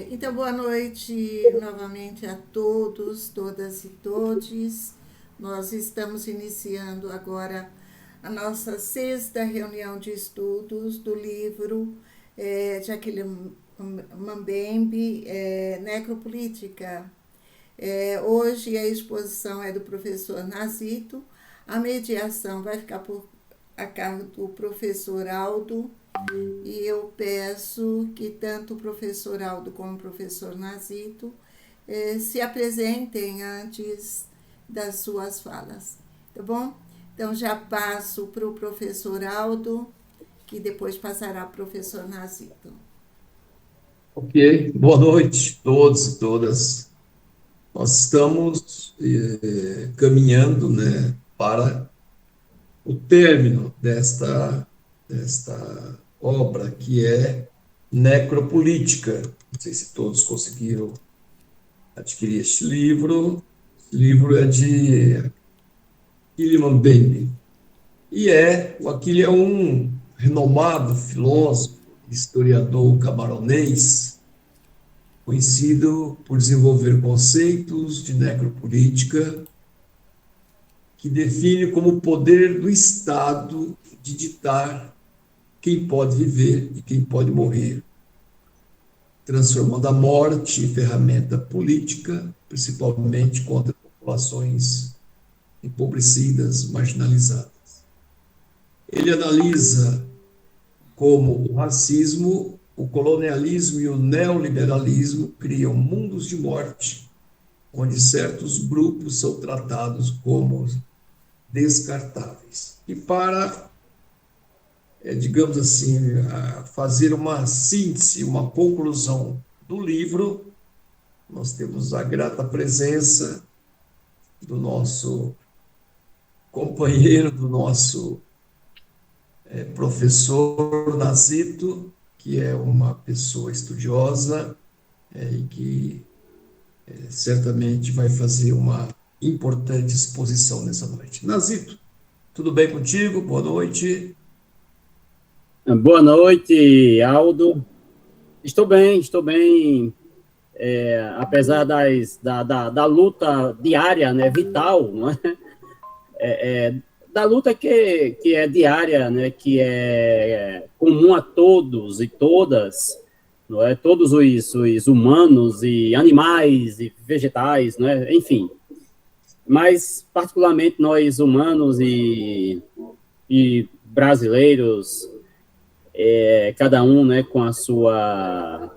Então, boa noite novamente a todos, todas e todes. Nós estamos iniciando agora a nossa sexta reunião de estudos do livro de Achille Mbembe, Necropolítica. Hoje a exposição é do professor Nazito, a mediação vai ficar a cargo do professor Aldo, e eu peço que tanto o professor Aldo como o professor Nazito se apresentem antes das suas falas, tá bom? Então já passo para o professor Aldo, que depois passará para o professor Nazito. Ok, boa noite a todos e todas. Nós estamos caminhando, né, para o término desta obra que é Necropolítica. Não sei se todos conseguiram adquirir este livro. Esse livro é de Achille Mbembe. O Achille é um renomado filósofo, historiador camaronês, conhecido por desenvolver conceitos de necropolítica que define como o poder do Estado de ditar quem pode viver e quem pode morrer, transformando a morte em ferramenta política, principalmente contra populações empobrecidas, marginalizadas. Ele analisa como o racismo, o colonialismo e o neoliberalismo criam mundos de morte onde certos grupos são tratados como descartáveis. E para, digamos assim, fazer uma síntese, uma conclusão do livro, nós temos a grata presença do nosso companheiro, do nosso professor Nazito, que é uma pessoa estudiosa e que certamente vai fazer uma importante exposição nessa noite. Nazito, tudo bem contigo? Boa noite. Boa noite, Aldo. Estou bem, estou bem. Apesar da luta diária, né, vital, não é? Da luta que é diária, né, que é comum a todos e todas, não é? Todos os humanos e animais e vegetais, não é? Enfim. Mas, particularmente, nós humanos e brasileiros, cada um, né, com a sua,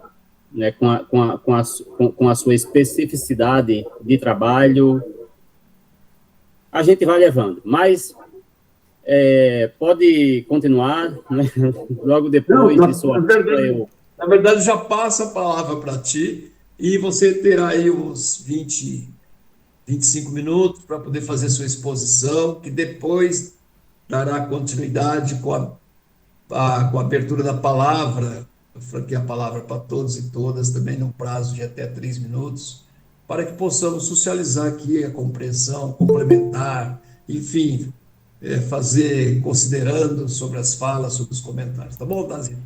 né, com a sua especificidade de trabalho, a gente vai levando. Mas pode continuar, né? Logo Não, depois de sua fala, eu... na verdade, já passo a palavra para ti e você terá aí uns 25 minutos para poder fazer sua exposição, que depois dará continuidade com a abertura da palavra. Eu franquei a palavra para todos e todas, também num prazo de até 3 minutos, para que possamos socializar aqui a compreensão, complementar, enfim, fazer considerando sobre as falas, sobre os comentários. Tá bom, Dazi?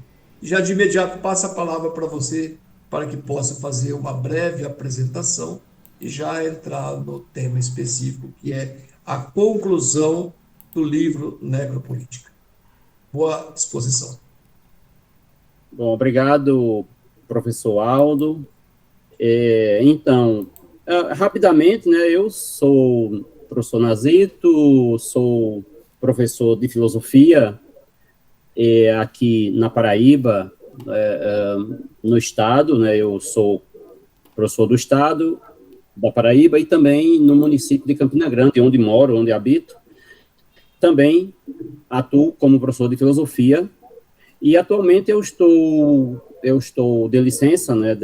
Já de imediato passa a palavra para você, para que possa fazer uma breve apresentação e já entrar no tema específico, que é a conclusão do livro Necropolítica. Boa disposição. Bom, obrigado, professor Aldo. Então, rapidamente, né, eu sou professor Nazito, sou professor de filosofia aqui na Paraíba, no estado, né, eu sou professor do estado da Paraíba e também no município de Campina Grande, onde moro, onde habito. Também atuo como professor de filosofia e atualmente eu estou de licença, né,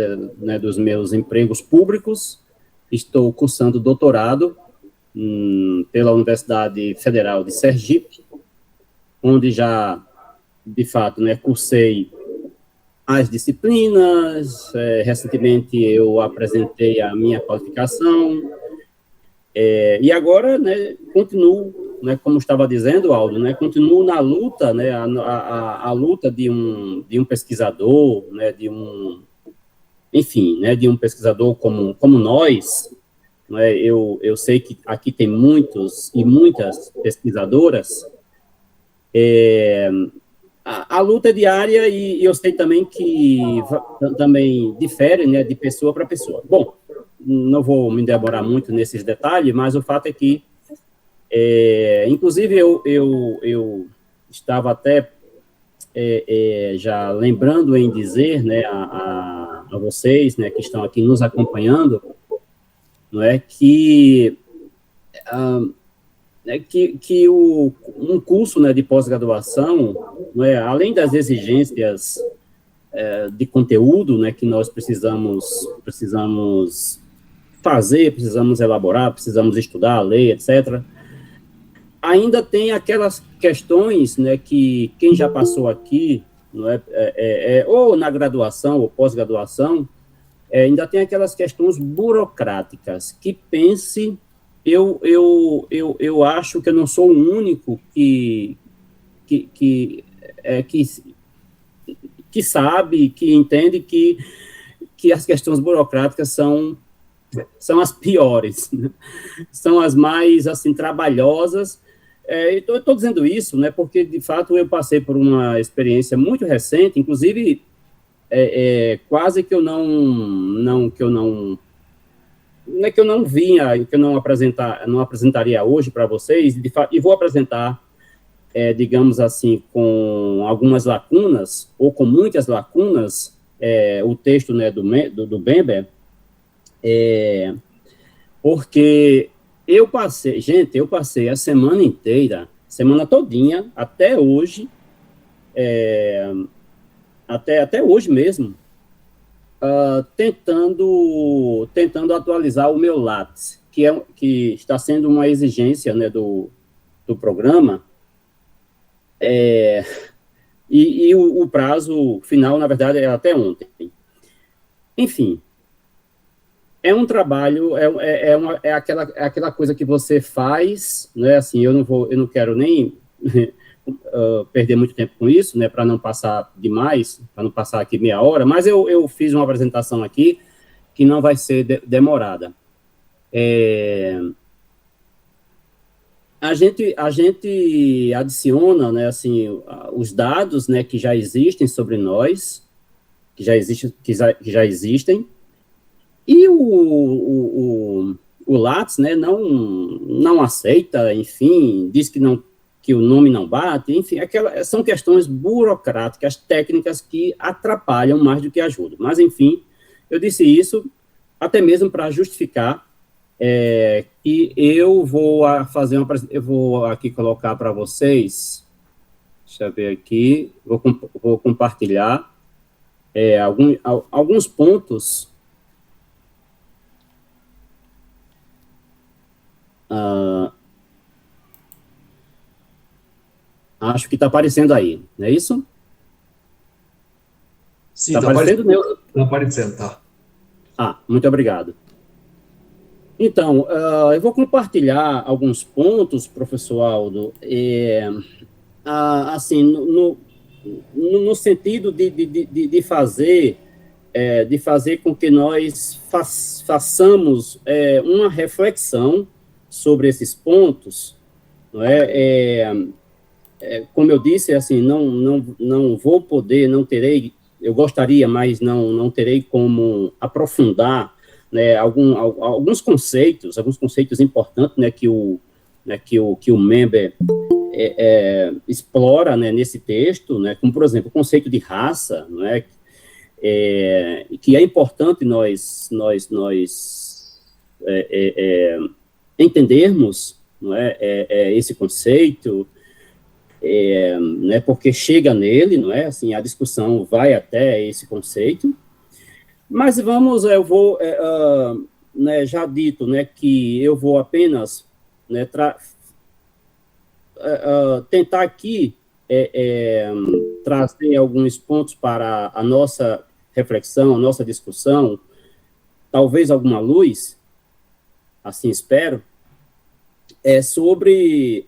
dos meus empregos públicos, estou cursando doutorado pela Universidade Federal de Sergipe, onde já, de fato, né, cursei as disciplinas, recentemente eu apresentei a minha qualificação, e agora, né, continuo, né, como estava dizendo, Aldo, né, continuo na luta, né, a luta de um pesquisador, né, enfim, né, de um pesquisador como nós, né, eu sei que aqui tem muitos e muitas pesquisadoras, a luta é diária e eu sei também que também difere, né, de pessoa para pessoa. Bom, não vou me demorar muito nesses detalhes, mas o fato é que, inclusive, eu estava até já lembrando em dizer, né, a vocês, né, que estão aqui nos acompanhando, não é, que um curso, né, de pós-graduação, né, além das exigências de conteúdo, né, que nós precisamos fazer, precisamos elaborar, precisamos estudar, ler, etc., ainda tem aquelas questões, né, que quem já passou aqui, não ou na graduação ou pós-graduação, ainda tem aquelas questões burocráticas, que pense, eu acho que eu não sou o único que sabe, que entende que as questões burocráticas são as piores, né? São as mais, assim, trabalhosas. Eu estou dizendo isso, né, porque, de fato, eu passei por uma experiência muito recente, inclusive, quase que eu não é que eu não vinha, que eu não apresentaria hoje para vocês, e vou apresentar, digamos assim, com algumas lacunas, ou com muitas lacunas, o texto, né, do Bembe, porque eu passei a semana inteira, semana todinha, até hoje, até hoje mesmo, tentando atualizar o meu Lattes, que está sendo uma exigência, né, do programa, e o prazo final, na verdade, é até ontem. Enfim, é um trabalho, é aquela coisa que você faz, né, assim, eu não quero nem perder muito tempo com isso, né, para não passar demais, para não passar aqui meia hora, mas eu fiz uma apresentação aqui que não vai ser demorada. A gente adiciona, né, assim, os dados, né, que já existem sobre nós, que já existem, e o Lattes, né, não aceita, enfim, diz que o nome não bate, enfim, são questões burocráticas, técnicas que atrapalham mais do que ajudam. Mas, enfim, eu disse isso até mesmo para justificar que eu vou aqui colocar para vocês, deixa eu ver aqui, vou compartilhar alguns pontos. Acho que está aparecendo aí, não é isso? Sim, está aparecendo, Neuza? Está aparecendo, tá. Muito obrigado. Então, eu vou compartilhar alguns pontos, professor Aldo, assim, no sentido de fazer com que nós façamos uma reflexão sobre esses pontos, não é? Como eu disse, assim, não vou poder, não terei, eu gostaria, mas não terei como aprofundar, né, alguns conceitos importantes, né, que o Member explora, né, nesse texto, né, como, por exemplo, o conceito de raça, né, que é importante nós entendermos, não é, esse conceito, né, porque chega nele, não é, assim, a discussão vai até esse conceito, mas eu vou, né, já dito, né, que eu vou apenas, né, tentar aqui trazer alguns pontos para a nossa reflexão, a nossa discussão, talvez alguma luz, assim espero, sobre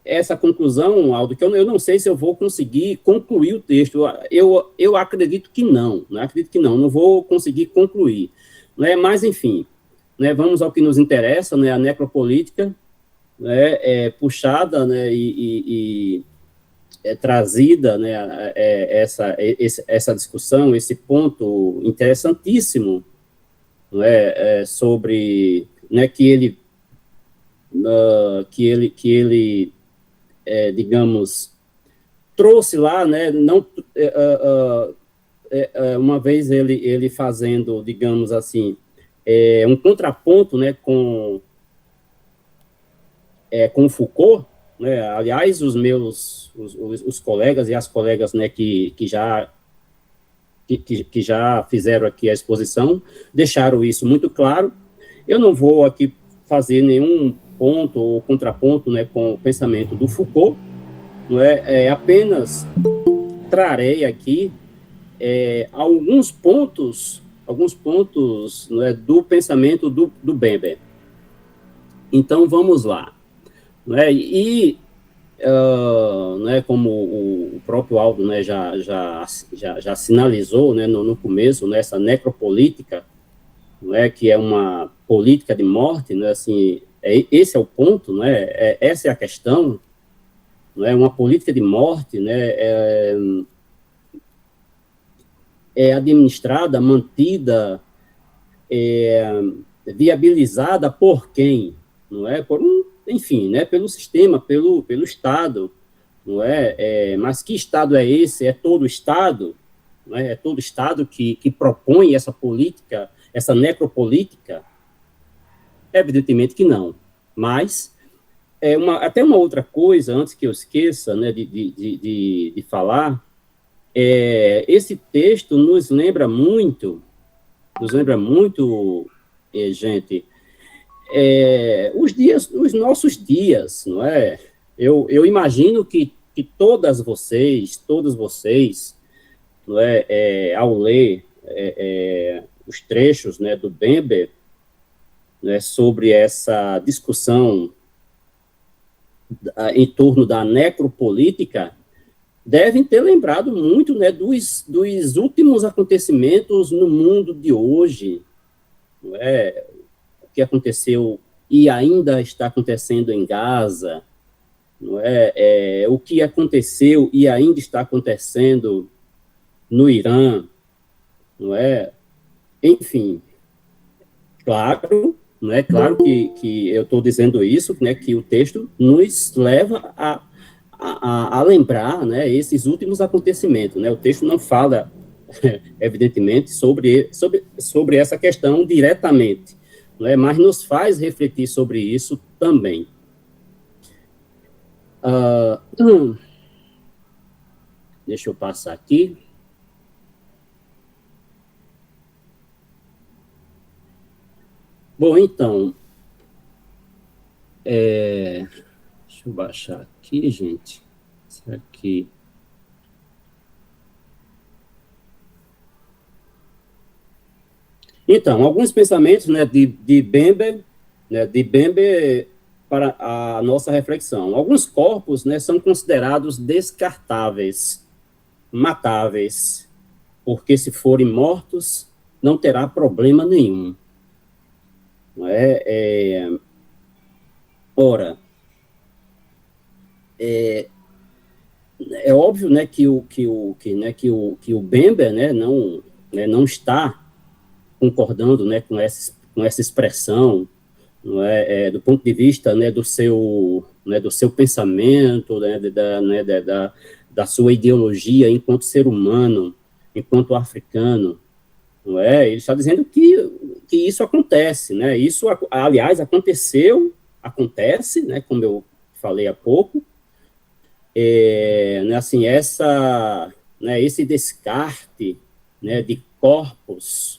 essa conclusão, Aldo, que eu não sei se eu vou conseguir concluir o texto. Eu acredito que não, né? Acredito que não vou conseguir concluir. Né? Mas, enfim, né, vamos ao que nos interessa, né, a necropolítica, né, puxada, né, e trazida, né, essa discussão, esse ponto interessantíssimo, né, sobre, né, que ele digamos, trouxe lá, né, não, uma vez ele fazendo, digamos assim, um contraponto, né, com Foucault, né, aliás, os colegas e as colegas, né, que já fizeram aqui a exposição, deixaram isso muito claro. Eu não vou aqui fazer nenhum ponto ou contraponto, né, com o pensamento do Foucault, não apenas trarei aqui alguns pontos não é, do pensamento do Bembe. Então, vamos lá. Não é? E, como o próprio Aldo, né, já sinalizou, né, no começo, né, essa necropolítica, não é, que é uma política de morte, né, assim, esse é o ponto, né, essa é a questão, não é, uma política de morte, né, administrada, mantida, viabilizada por quem, não é, enfim, né, pelo sistema, pelo Estado, não é, mas que Estado é esse? É todo o Estado, não é? É todo o Estado que propõe essa política, essa necropolítica? Evidentemente que não. Mas, até uma outra coisa, antes que eu esqueça, né, de falar, esse texto nos lembra muito, gente, os nossos dias, não é? Eu imagino que todos vocês, não ao ler os trechos, né, do Bembe, né, sobre essa discussão em torno da necropolítica, devem ter lembrado muito, né, dos últimos acontecimentos no mundo de hoje, não é? O que aconteceu e ainda está acontecendo em Gaza, não é? O que aconteceu e ainda está acontecendo no Irã, não é? Enfim, claro, não é? Claro que eu estou dizendo isso, né, que o texto nos leva a lembrar, né, esses últimos acontecimentos, né? O texto não fala, evidentemente, sobre essa questão diretamente, não é? Mas nos faz refletir sobre isso também. Deixa eu passar aqui. Bom, então, deixa eu baixar aqui, gente. Isso aqui. Então, alguns pensamentos, né, de Bembe, para a nossa reflexão. Alguns corpos, né, são considerados descartáveis, matáveis, porque se forem mortos, não terá problema nenhum. Não é? Ora, é óbvio, né, que o Bembe, né, não está concordando, né, com essa expressão, não é, do ponto de vista, né, do seu pensamento, né, da sua ideologia enquanto ser humano, enquanto africano, não é? Ele está dizendo que isso acontece, né? Isso, aliás, acontece, né, como eu falei há pouco, né, assim, esse descarte, né, de corpos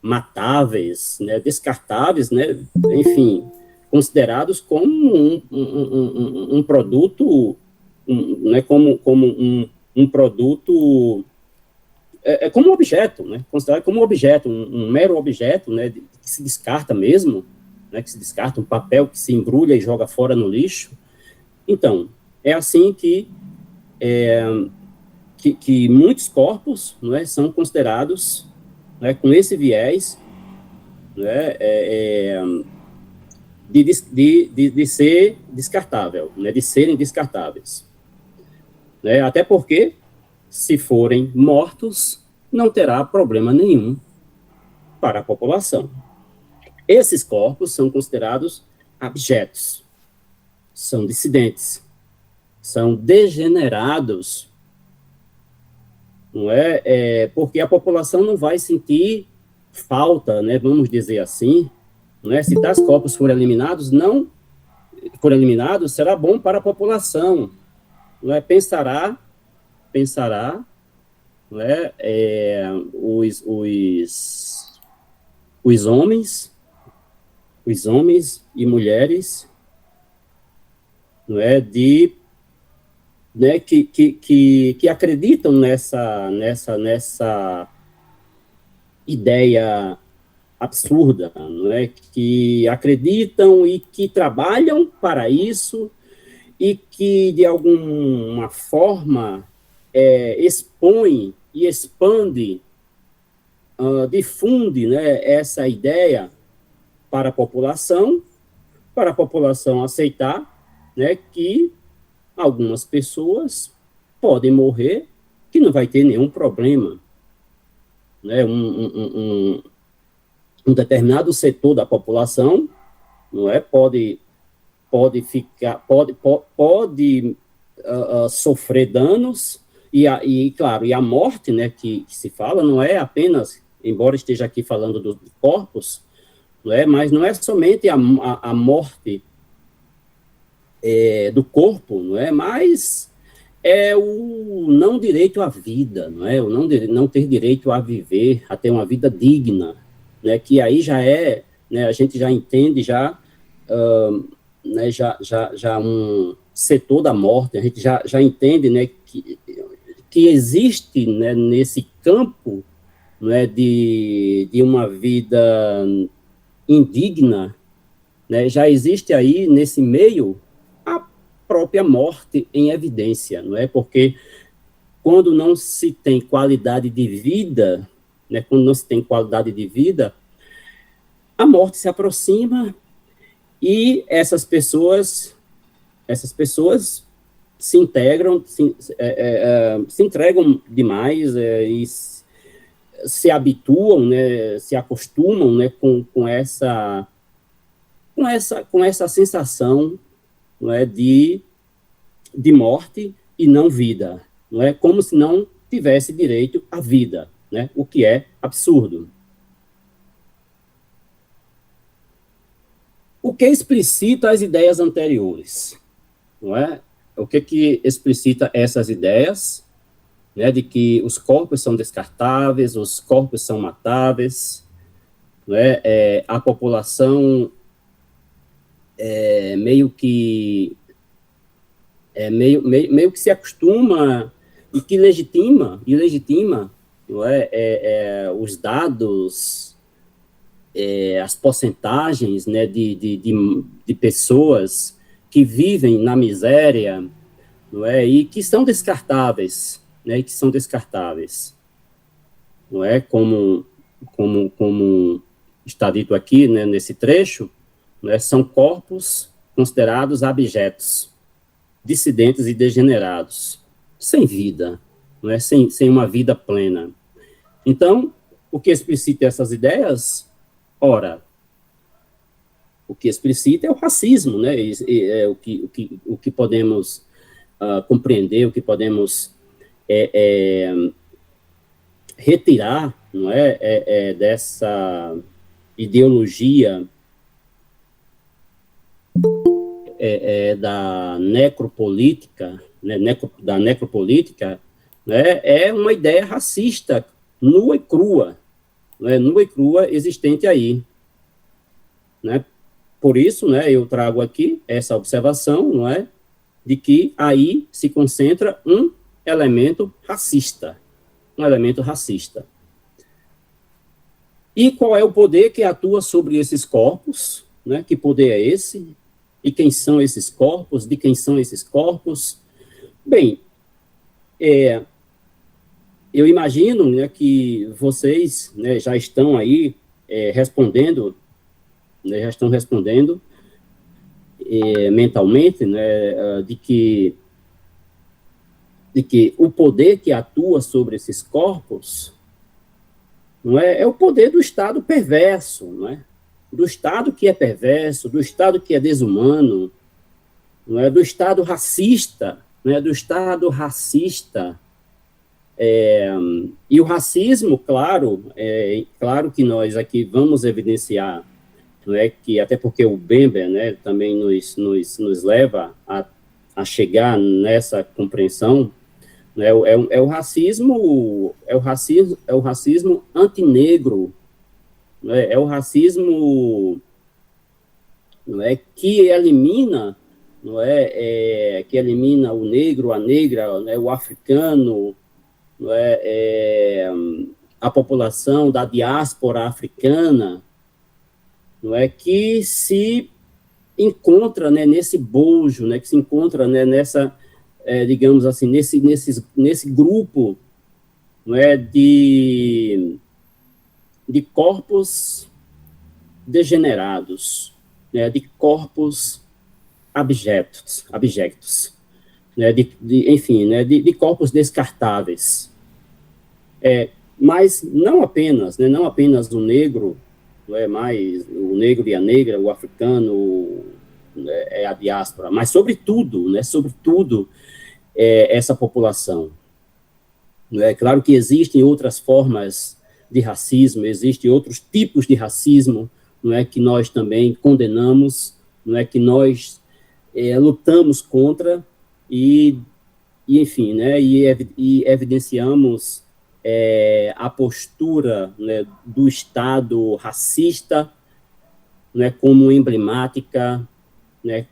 matáveis, né, descartáveis, né, enfim, considerados como um produto, né, como um produto, como um objeto, né, considerado como um objeto, um mero objeto, né, que se descarta mesmo, né, que se descarta, um papel que se embrulha e joga fora no lixo. Então, É assim que muitos corpos, não é, são considerados, né, com esse viés, né, de ser descartável, né, de serem descartáveis. Né, até porque, se forem mortos, não terá problema nenhum para a população. Esses corpos são considerados abjetos, são dissidentes, são degenerados, não é? Porque a população não vai sentir falta, né, vamos dizer assim, não é? Se tais corpos forem eliminados, será bom para a população, não é? Pensará, não é? Os homens e mulheres, não é? Né, que acreditam nessa ideia absurda, não é? Que acreditam e que trabalham para isso e que, de alguma forma, expõe e expande, difunde, né, essa ideia para a população aceitar, né, que algumas pessoas podem morrer que não vai ter nenhum problema, né? Um determinado setor da população, não é, pode sofrer danos e claro, e a morte, né, que se fala, não é apenas, embora esteja aqui falando dos corpos, não é, mas não é somente a morte do corpo, não é, mas é o não direito à vida, não é, o não ter direito a viver, a ter uma vida digna, né, que aí já é, né, a gente já entende né, já um setor da morte, a gente já entende, né, que existe, né, nesse campo, né, de uma vida indigna, né, já existe aí nesse meio a própria morte em evidência, não é? Porque quando não se tem qualidade de vida, né, a morte se aproxima e essas pessoas se integram, se entregam demais e se habituam, né, se acostumam, né, com essa sensação, não é, de morte e não vida, não é, como se não tivesse direito à vida, né, o que é absurdo. O que explicita as ideias anteriores, não é? O que explicita essas ideias, né, de que os corpos são descartáveis, os corpos são matáveis, não é? A população meio que se acostuma e que legitima, não é? Os dados, as porcentagens, né, de pessoas que vivem na miséria, não é? E que são descartáveis, né? E que são descartáveis, não é? Como está dito aqui, né, nesse trecho, né, são corpos considerados abjetos, dissidentes e degenerados, sem vida, não é? Sem uma vida plena. Então, o que explicita essas ideias? Ora, o que explicita é o racismo, né? O que podemos compreender, o que podemos retirar, não é, dessa ideologia da necropolítica, né, da necropolítica, né, é uma ideia racista nua e crua, né, existente aí, né? Por isso, né, eu trago aqui essa observação, não é, de que aí se concentra um elemento racista. E qual é o poder que atua sobre esses corpos, né? Que poder é esse? E quem são esses corpos? De quem são esses corpos? Bem, eu imagino, né, que vocês, né, já estão aí respondendo, né, já estão respondendo mentalmente, né, de que o poder que atua sobre esses corpos não é o poder do Estado perverso, não é? Do Estado que é perverso, do Estado que é desumano, não é? Do Estado racista, não é? Do Estado racista. E o racismo, claro, claro que nós aqui vamos evidenciar, não é, que até porque o Bembe, né, também nos leva a chegar nessa compreensão, né, o racismo, é o racismo antinegro, né, é o racismo, não é, que elimina, não é, que elimina o negro, a negra, né, o africano, não é, a população da diáspora africana, não é, que se encontra, né, nesse bojo, né, que se encontra, né, nessa, digamos assim, nesse grupo, não é, de corpos degenerados, né, de corpos abjectos, né, enfim, né, de corpos descartáveis. Mas não apenas, né, não apenas o negro, não é mais o negro e a negra, o africano, né, a diáspora, mas sobretudo, né, essa população. É claro que existem outras formas de racismo, existem outros tipos de racismo, não é, que nós também condenamos, não é, que nós lutamos contra e enfim, né, e evidenciamos a postura, né, do Estado racista, né, como emblemática, né,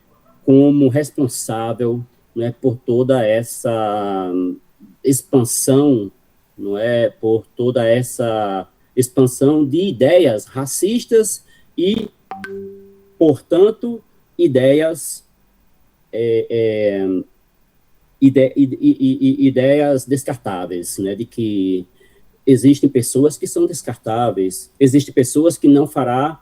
como responsável, né, por toda essa expansão, não é, por toda essa expansão de ideias racistas e, portanto, ideias ideias descartáveis, né, de que existem pessoas que são descartáveis, existem pessoas que não fará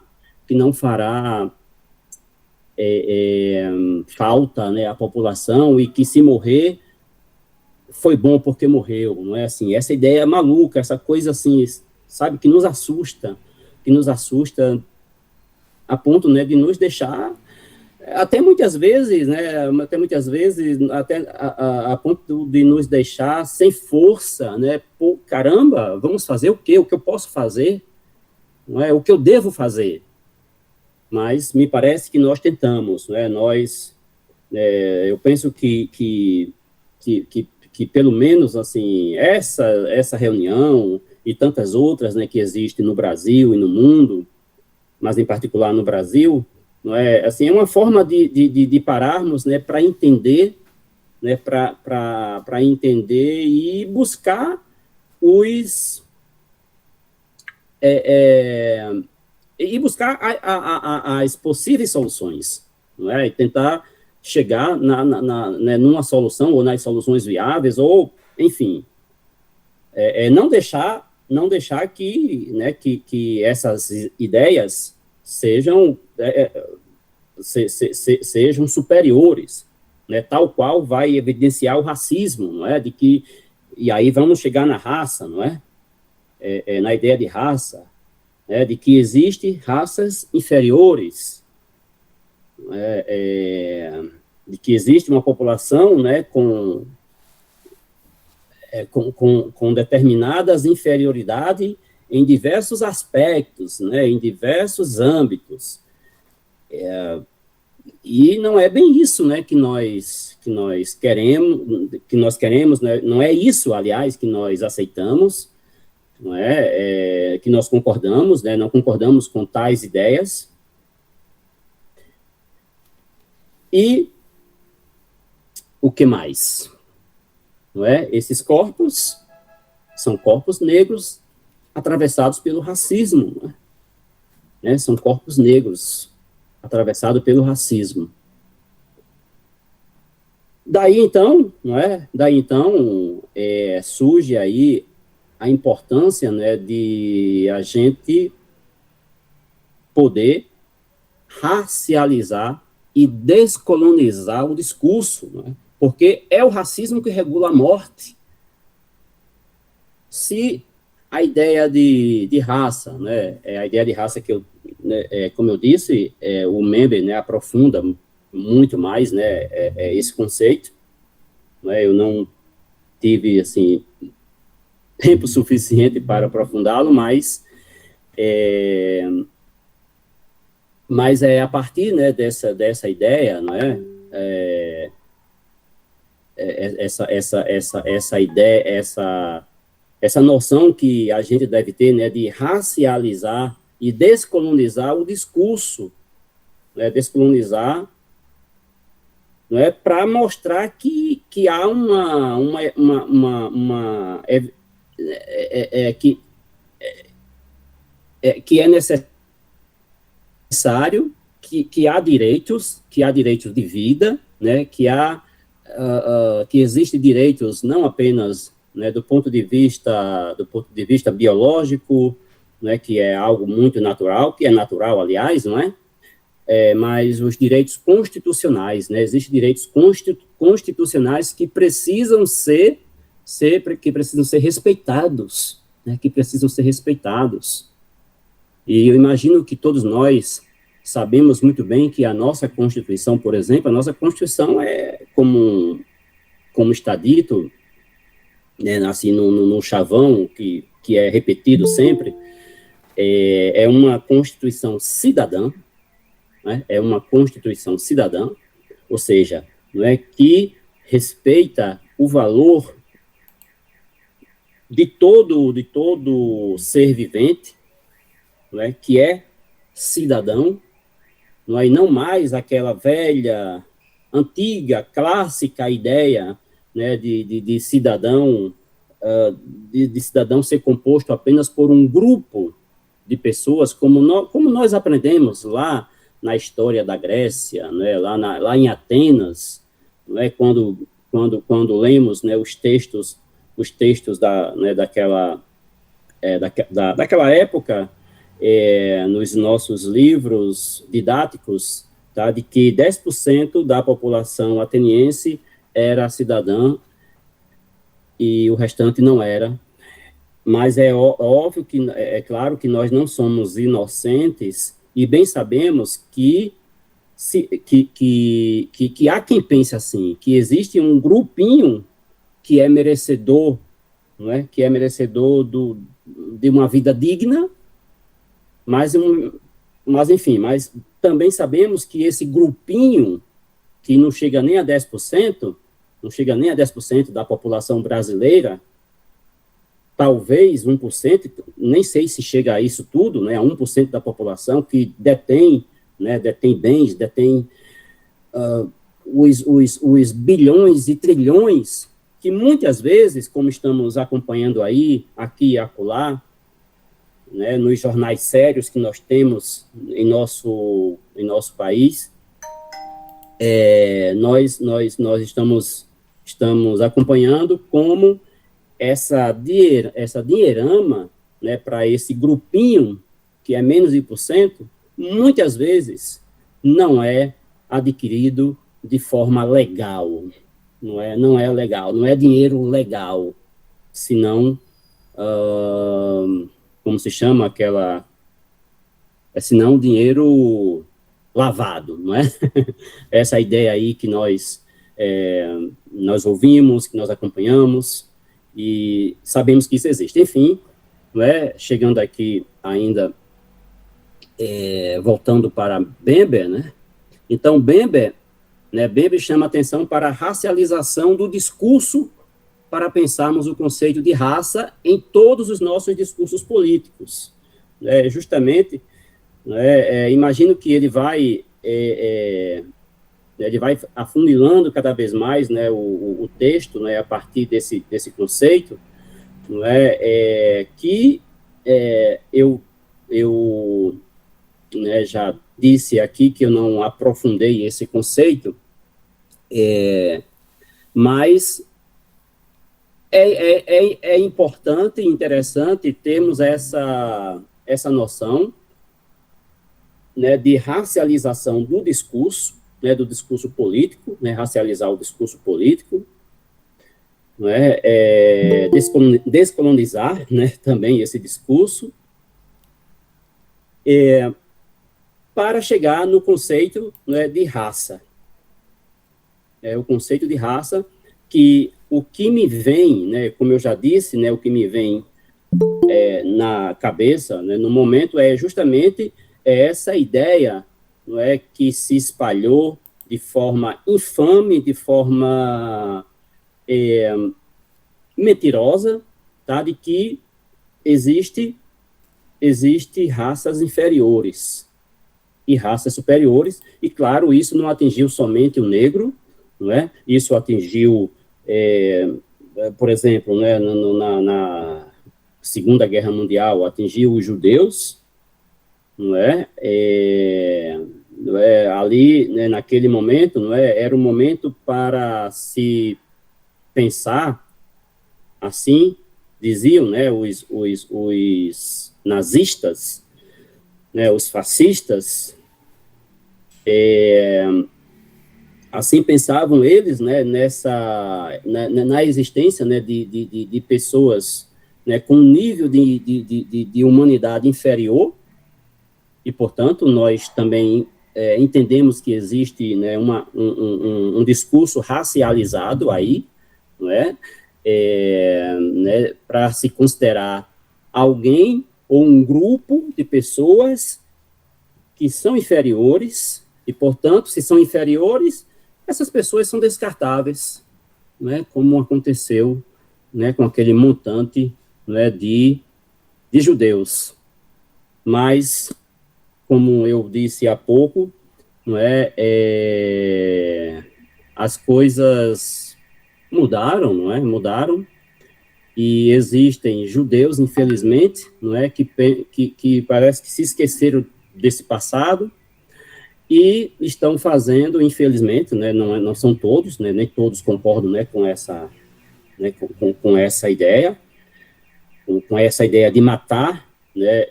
falta, né, à população, e que se morrer foi bom porque morreu, não é assim? Essa ideia maluca, essa coisa assim, sabe, que nos assusta a ponto, né, de nos deixar até muitas vezes, né, até a ponto de nos deixar sem força, né, pô, caramba, vamos fazer o quê? O que eu posso fazer? Não é? O que eu devo fazer? Mas me parece que nós tentamos, né, eu penso que pelo menos, assim, essa reunião e tantas outras, né, que existem no Brasil e no mundo, mas em particular no Brasil, não é, assim, é uma forma de pararmos, né, para entender, né, para entender e buscar as possíveis soluções, não é, e tentar chegar né, numa solução, ou nas soluções viáveis, ou, enfim, não deixar que, né, que essas ideias sejam superiores, né, tal qual vai evidenciar o racismo, não é, e aí vamos chegar na raça, não é, na ideia de raça, né, de que existem raças inferiores, de que existe uma população, né, com determinadas inferioridades em diversos aspectos, né, em diversos âmbitos. E não é bem isso, né, que nós queremos, né, não é isso, aliás, que nós aceitamos, não é, que nós concordamos, né, não concordamos com tais ideias. E o que mais? Não é? Esses corpos são corpos negros atravessados pelo racismo, né? São corpos negros atravessados pelo racismo. Daí então, não é? Daí então surge aí a importância, né, de a gente poder racializar e descolonizar o discurso, não é? Porque é o racismo que regula a morte. Se a ideia de raça, né, a ideia de raça que eu, né, como eu disse, o Member, né, aprofunda muito mais, né, esse conceito, né, eu não tive, assim, tempo suficiente para aprofundá-lo, mas é a partir, né, dessa ideia, não é, essa ideia, essa noção que a gente deve ter, né, de racializar e descolonizar o discurso, né, descolonizar, não é, para mostrar que há que é necessário, que há direitos de vida, né, que existem direitos não apenas, né, do ponto de vista biológico, né, que é algo muito natural, que é natural, aliás, não é? Mas os direitos constitucionais, né? Existem direitos constitucionais que precisam ser respeitados, né? Que precisam ser respeitados. E eu imagino que todos nós sabemos muito bem que a nossa Constituição, por exemplo, a nossa Constituição é, como está dito, né, assim, no chavão, que é repetido sempre, é uma Constituição cidadã, né, é uma Constituição cidadã, ou seja, não é, que respeita o valor de todo ser vivente, não é, que é cidadão, não é, e não mais aquela velha, antiga, clássica ideia, né, de cidadão, de cidadão ser composto apenas por um grupo de pessoas, como nós aprendemos lá na história da Grécia, né, lá em Atenas, né, quando lemos, né, os textos né, daquela época, nos nossos livros didáticos, tá, de que 10% da população ateniense era cidadã e o restante não era. Mas é óbvio que, é claro que nós não somos inocentes e bem sabemos que há quem pense assim, que existe um grupinho que é merecedor, não é? Que é merecedor de uma vida digna, mas enfim, mas também sabemos que esse grupinho, que não chega nem a 10%, não chega nem a 10% da população brasileira, talvez 1%, nem sei se chega a isso tudo, né, a 1% da população que detém, né, detém bens, detém os bilhões e trilhões, que muitas vezes, como estamos acompanhando aí, aqui e acolá, né, nos jornais sérios que nós temos em nosso país, nós estamos acompanhando como essa dinheirama, né, para esse grupinho, que é menos de 1%, muitas vezes não é adquirido de forma legal, não é legal, não é dinheiro legal, senão, como se chama aquela, senão dinheiro lavado, não é? Essa ideia aí que nós ouvimos, que nós acompanhamos, e sabemos que isso existe. Enfim, não é? Chegando aqui ainda, voltando para Bembe, né? Então, Bembe chama atenção para a racialização do discurso para pensarmos o conceito de raça em todos os nossos discursos políticos. Justamente, imagino que ele vai afunilando cada vez mais, né, o texto, né, a partir desse conceito, não é, que eu né, já disse aqui que eu não aprofundei esse conceito, Mas é importante e interessante termos essa noção, né, de racialização do discurso, né, do discurso político, né, racializar o discurso político, né, descolonizar, né, também esse discurso, para chegar no conceito, né, de raça. O conceito de raça, que o que me vem, né, como eu já disse, né, o que me vem na cabeça, né, no momento, é justamente essa ideia, não é, que se espalhou de forma infame, de forma mentirosa, tá, de que existe raças inferiores e raças superiores, e claro, isso não atingiu somente o negro, não é? Isso atingiu, por exemplo, né, na Segunda Guerra Mundial, atingiu os judeus, não é? Ali, né, naquele momento, não é? Era um momento para se pensar assim, diziam, né, os nazistas, né, os fascistas, assim pensavam eles, né, na existência, né, de pessoas, né, com um nível de humanidade inferior, e, portanto, nós também entendemos que existe, né, um discurso racializado aí, não é? Né, para se considerar alguém ou um grupo de pessoas que são inferiores, e, portanto, se são inferiores, essas pessoas são descartáveis, né, como aconteceu, né, com aquele montante, né, de judeus. Mas, como eu disse há pouco, não as coisas mudaram, não é? Mudaram, e existem judeus, infelizmente, não é, que parece que se esqueceram desse passado e estão fazendo, infelizmente, né, não são todos, né, nem todos concordam, né, com essa, né, com essa ideia, com essa ideia de matar, né,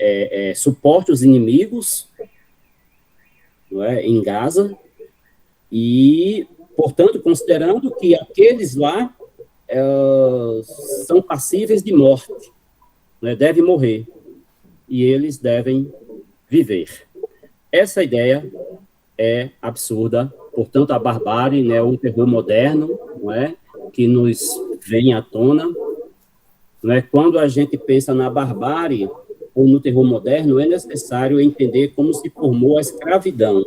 suporte os inimigos, não é, em Gaza, e, portanto, considerando que aqueles lá são passíveis de morte, né, devem morrer, e eles devem viver. Essa ideia é absurda, portanto, a barbárie, né, um terror moderno, não é, que nos vem à tona, não é? Quando a gente pensa na barbárie ou no terror moderno, é necessário entender como se formou a escravidão,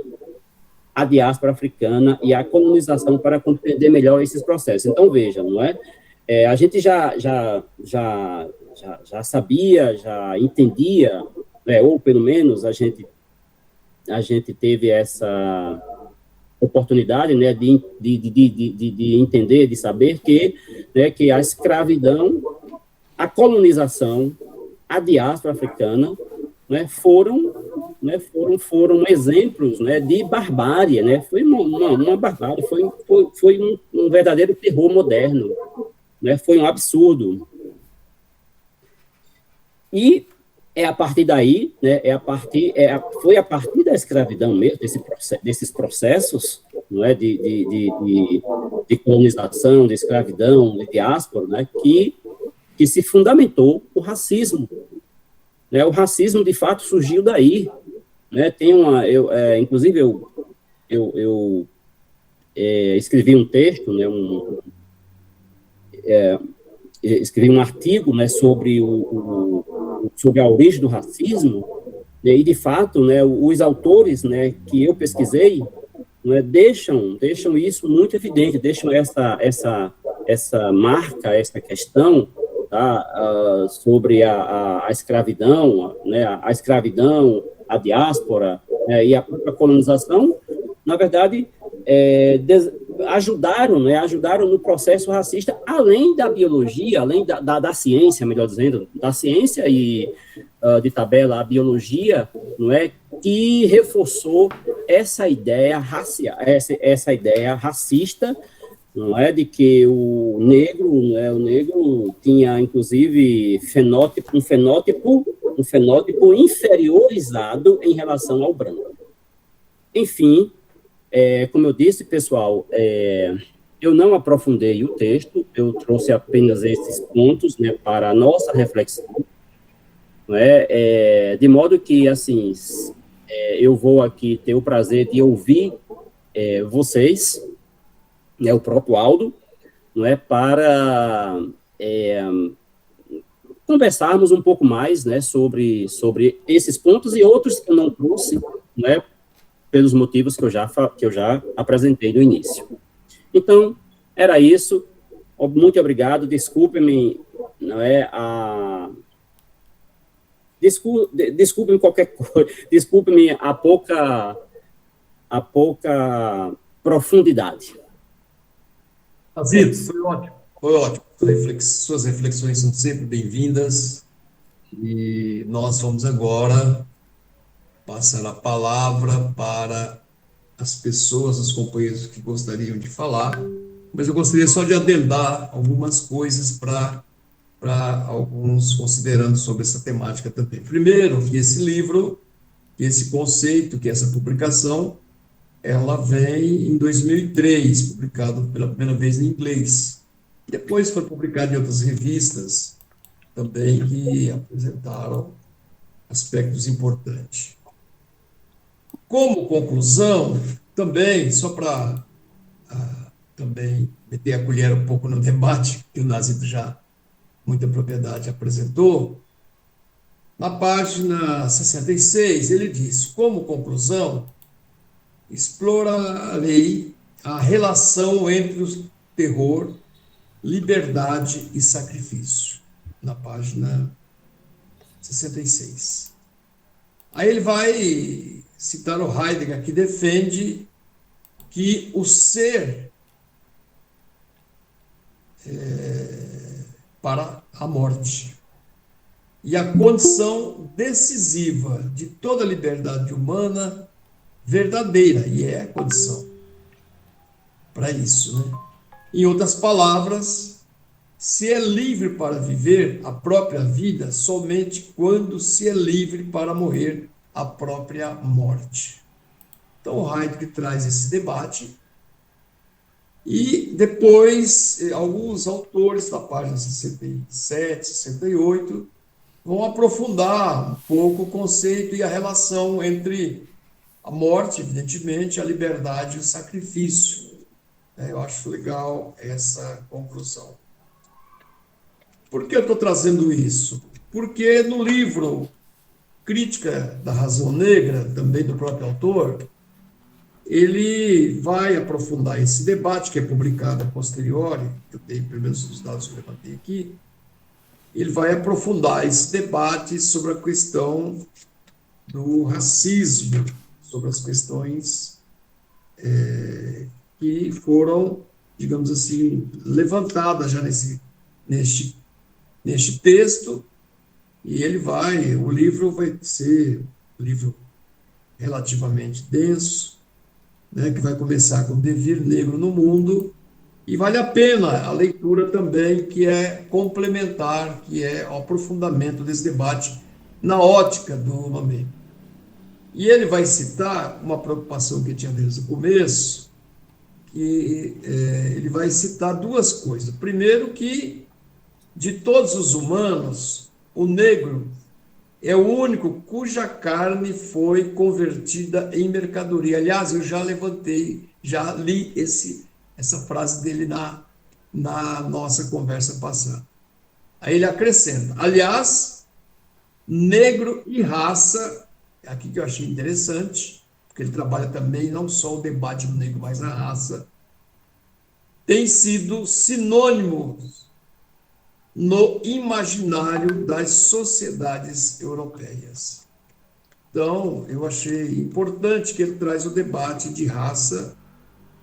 a diáspora africana e a colonização para compreender melhor esses processos. Então, vejam, não é? A gente já sabia, já entendia, né, ou pelo menos a gente teve essa oportunidade, né, de entender, de saber que, né, que a escravidão, a colonização, a diáspora africana, né, foram exemplos, né, de barbárie, né, foi uma barbárie, foi um verdadeiro terror moderno, né, foi um absurdo. E é a partir daí, né, foi a partir da escravidão mesmo, desses processos, não é, de colonização, de escravidão, de diáspora, né, que se fundamentou o racismo. Né, o racismo, de fato, surgiu daí. Né, inclusive, eu escrevi um texto, né, escrevi um artigo, né, sobre a origem do racismo, né, e, de fato, né, os autores, né, que eu pesquisei, né, deixam isso muito evidente, deixam essa marca, essa questão, tá, sobre a escravidão, né, a escravidão, a diáspora, né, e a própria colonização, na verdade, ajudaram no processo racista, além da biologia, além da ciência, melhor dizendo, da ciência e de tabela, a biologia, não é, que reforçou essa ideia racista, não é, de que o negro tinha, inclusive, um fenótipo inferiorizado em relação ao branco. Enfim, como eu disse, pessoal, eu não aprofundei o texto, eu trouxe apenas esses pontos, né, para a nossa reflexão, não é? De modo que, assim, eu vou aqui ter o prazer de ouvir vocês, né, o próprio Aldo, não é, para conversarmos um pouco mais, né, sobre esses pontos e outros que eu não trouxe, né, pelos motivos que eu já apresentei no início. Então, era isso. Muito obrigado. Desculpe-me, não é, desculpe-me qualquer coisa, desculpe-me a pouca profundidade. Azito, foi ótimo. Foi ótimo. Suas reflexões são sempre bem-vindas. E nós vamos agora passar a palavra para as pessoas, os companheiros que gostariam de falar. Mas eu gostaria só de adendar algumas coisas para alguns considerando sobre essa temática também. Primeiro, que esse livro, que esse conceito, que essa publicação, ela vem em 2003, publicado pela primeira vez em inglês. Depois foi publicado em outras revistas também que apresentaram aspectos importantes. Como conclusão, também, só para também meter a colher um pouco no debate, que o Nazito já, muita propriedade, apresentou, na página 66, ele diz, como conclusão, explorarei a relação entre o terror, liberdade e sacrifício, na página 66. Aí ele vai citar o Heidegger, que defende que o ser para a morte e a condição decisiva de toda liberdade humana verdadeira, e é a condição para isso, né? Em outras palavras, se é livre para viver a própria vida somente quando se é livre para morrer a própria morte. Então, o Heidegger traz esse debate e depois alguns autores, da página 67, 68, vão aprofundar um pouco o conceito e a relação entre a morte, evidentemente, a liberdade e o sacrifício. Eu acho legal essa conclusão. Por que eu estou trazendo isso? Porque no livro Crítica da Razão Negra, também do próprio autor, ele vai aprofundar esse debate, que é publicado a posteriori, eu tenho pelo menos os dados que eu levantei aqui, ele vai aprofundar esse debate sobre a questão do racismo, sobre as questões que foram, digamos assim, levantadas já neste texto, e o livro vai ser um livro relativamente denso, né, que vai começar com o Devir Negro no Mundo, e vale a pena a leitura também, que é complementar, que é o aprofundamento desse debate na ótica do Lamé. E ele vai citar uma preocupação que eu tinha desde o começo, que ele vai citar duas coisas. Primeiro, que de todos os humanos, o negro é o único cuja carne foi convertida em mercadoria. Aliás, eu já li essa frase dele na nossa conversa passada. Aí ele acrescenta, aliás, negro e raça, aqui que eu achei interessante, porque ele trabalha também não só o debate do negro, mas a raça, tem sido sinônimos no imaginário das sociedades europeias. Então, eu achei importante que ele traz o debate de raça,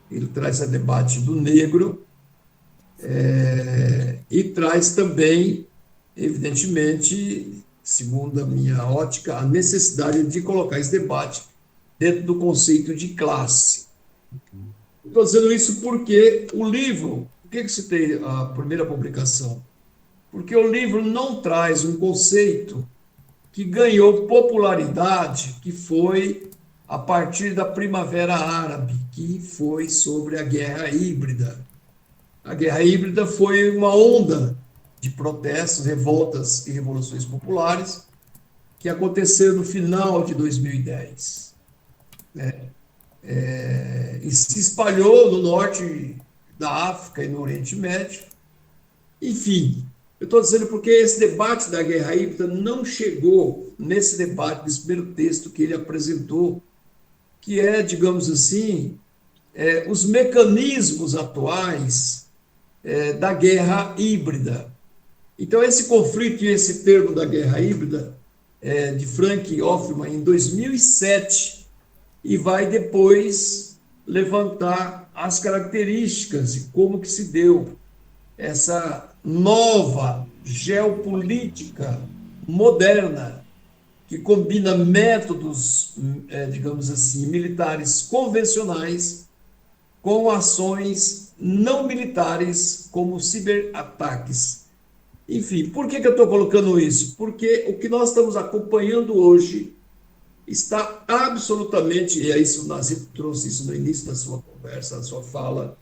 ele traz o debate do negro, e traz também, evidentemente, segundo a minha ótica, a necessidade de colocar esse debate dentro do conceito de classe. Estou dizendo isso porque o livro, por que citei a primeira publicação? Porque o livro não traz um conceito que ganhou popularidade, que foi a partir da Primavera Árabe, que foi sobre a guerra híbrida. A guerra híbrida foi uma onda de protestos, revoltas e revoluções populares que aconteceu no final de 2010. E se espalhou no norte da África e no Oriente Médio. Enfim, eu estou dizendo porque esse debate da guerra híbrida não chegou nesse debate, nesse primeiro texto que ele apresentou, que é, digamos assim, os mecanismos atuais da guerra híbrida. Então, esse conflito e esse termo da guerra híbrida, de Frank Hoffman, em 2007, e vai depois levantar as características e como que se deu essa nova geopolítica moderna que combina métodos, digamos assim, militares convencionais com ações não militares como ciberataques. Enfim, por que eu estou colocando isso? Porque o que nós estamos acompanhando hoje está absolutamente, e é isso, o Nazir trouxe isso no início da sua conversa, da sua fala,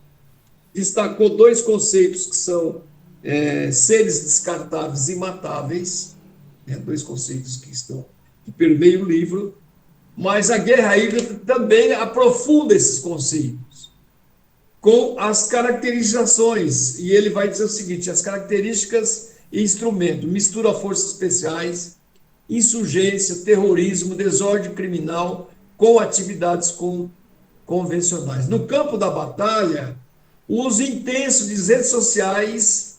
destacou dois conceitos que são seres descartáveis e imatáveis, dois conceitos que permeiam o livro, mas a guerra híbrida também aprofunda esses conceitos com as caracterizações, e ele vai dizer o seguinte: as características e instrumento, mistura forças especiais, insurgência, terrorismo, desordem criminal com atividades convencionais. No campo da batalha, o uso intenso de redes sociais,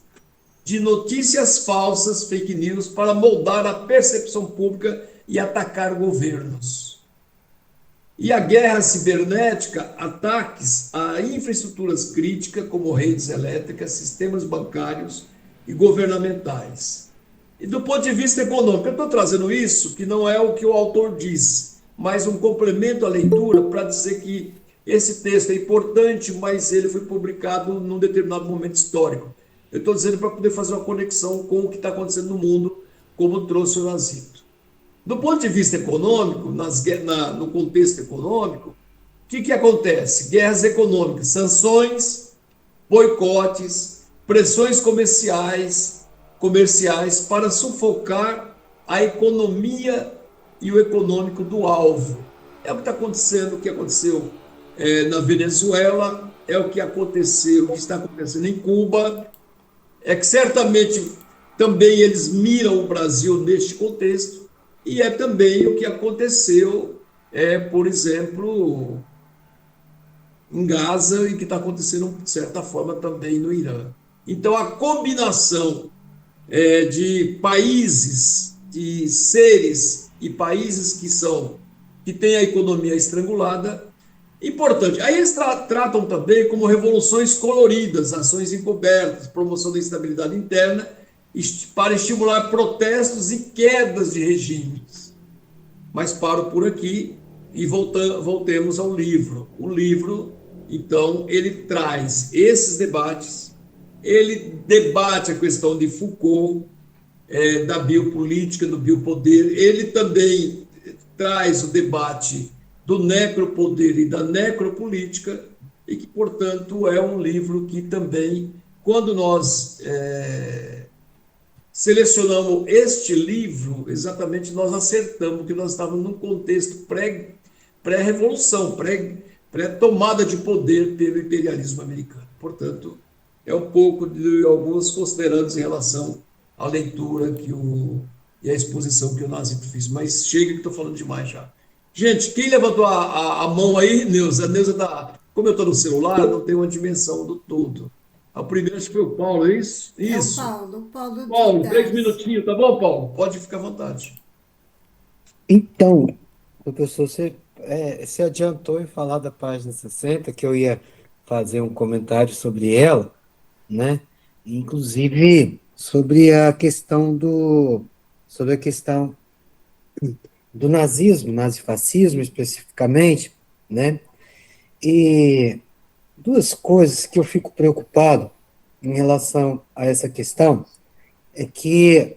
de notícias falsas, fake news, para moldar a percepção pública e atacar governos. E a guerra cibernética, ataques a infraestruturas críticas, como redes elétricas, sistemas bancários e governamentais. E do ponto de vista econômico, eu estou trazendo isso, que não é o que o autor diz, mas um complemento à leitura para dizer que esse texto é importante, mas ele foi publicado num determinado momento histórico. Eu estou dizendo para poder fazer uma conexão com o que está acontecendo no mundo, como trouxe o Nazito. Do ponto de vista econômico, no contexto econômico, o que acontece? Guerras econômicas, sanções, boicotes, pressões comerciais para sufocar a economia e o econômico do alvo. É o que está acontecendo, o que aconteceu na Venezuela, é o que aconteceu, o que está acontecendo em Cuba, é que certamente também eles miram o Brasil neste contexto, e é também o que aconteceu, por exemplo, em Gaza e que está acontecendo, de certa forma, também no Irã. Então, a combinação de países, de seres e países que têm a economia estrangulada, importante. Aí eles tratam também como revoluções coloridas, ações encobertas, promoção da estabilidade interna, para estimular protestos e quedas de regimes. Mas paro por aqui e voltemos ao livro. O livro, então, ele traz esses debates, ele debate a questão de Foucault, da biopolítica, do biopoder, ele também traz o debate do necropoder e da necropolítica, e que, portanto, é um livro que também, quando nós selecionamos este livro, exatamente nós acertamos que nós estávamos num contexto pré-revolução, pré-tomada de poder pelo imperialismo americano. Portanto, é um pouco de alguns considerandos em relação à leitura e à exposição que o Nazito fez. Mas chega que estou falando demais já. Gente, quem levantou a mão aí, Neuza? A Neuza está. Como eu estou no celular, não tem uma dimensão do todo. A primeira acho que foi o Paulo, é isso? Isso. É o Paulo Paulo, de 3 Tarso. minutinhos, tá bom, Paulo? Pode ficar à vontade. Então, professor, você adiantou em falar da página 60, que eu ia fazer um comentário sobre ela, né? Inclusive sobre a questão do nazismo, nazifascismo especificamente, né? E duas coisas que eu fico preocupado em relação a essa questão é que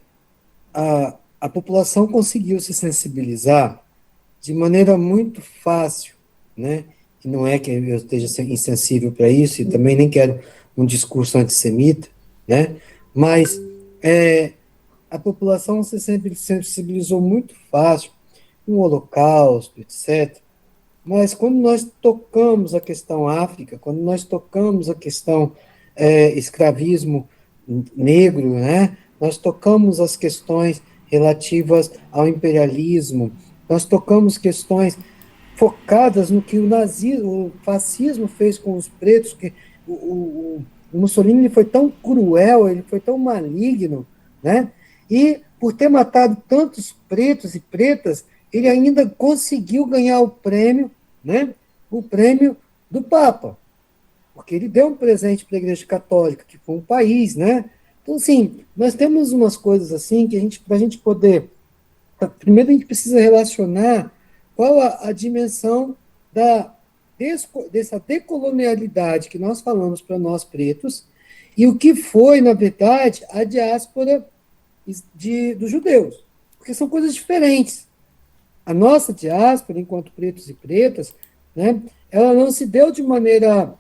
a população conseguiu se sensibilizar de maneira muito fácil, né? E não é que eu esteja insensível para isso, e também nem quero um discurso antissemita, né? Mas a população se sensibilizou muito fácil com o Holocausto, etc. Mas quando nós tocamos a questão África, quando nós tocamos a questão escravismo negro, né? Nós tocamos as questões relativas ao imperialismo, nós tocamos questões focadas no que o nazismo, o fascismo fez com os pretos, que o Mussolini ele foi tão cruel, ele foi tão maligno, né? E por ter matado tantos pretos e pretas, ele ainda conseguiu ganhar o prêmio, né? O prêmio do Papa, porque ele deu um presente para a Igreja Católica, que foi um país, né? Então, assim, nós temos umas coisas assim que para a gente poder. Primeiro, a gente precisa relacionar qual a dimensão dessa decolonialidade que nós falamos para nós pretos e o que foi, na verdade, a diáspora dos judeus, porque são coisas diferentes. A nossa diáspora, enquanto pretos e pretas, né, ela não se deu de maneira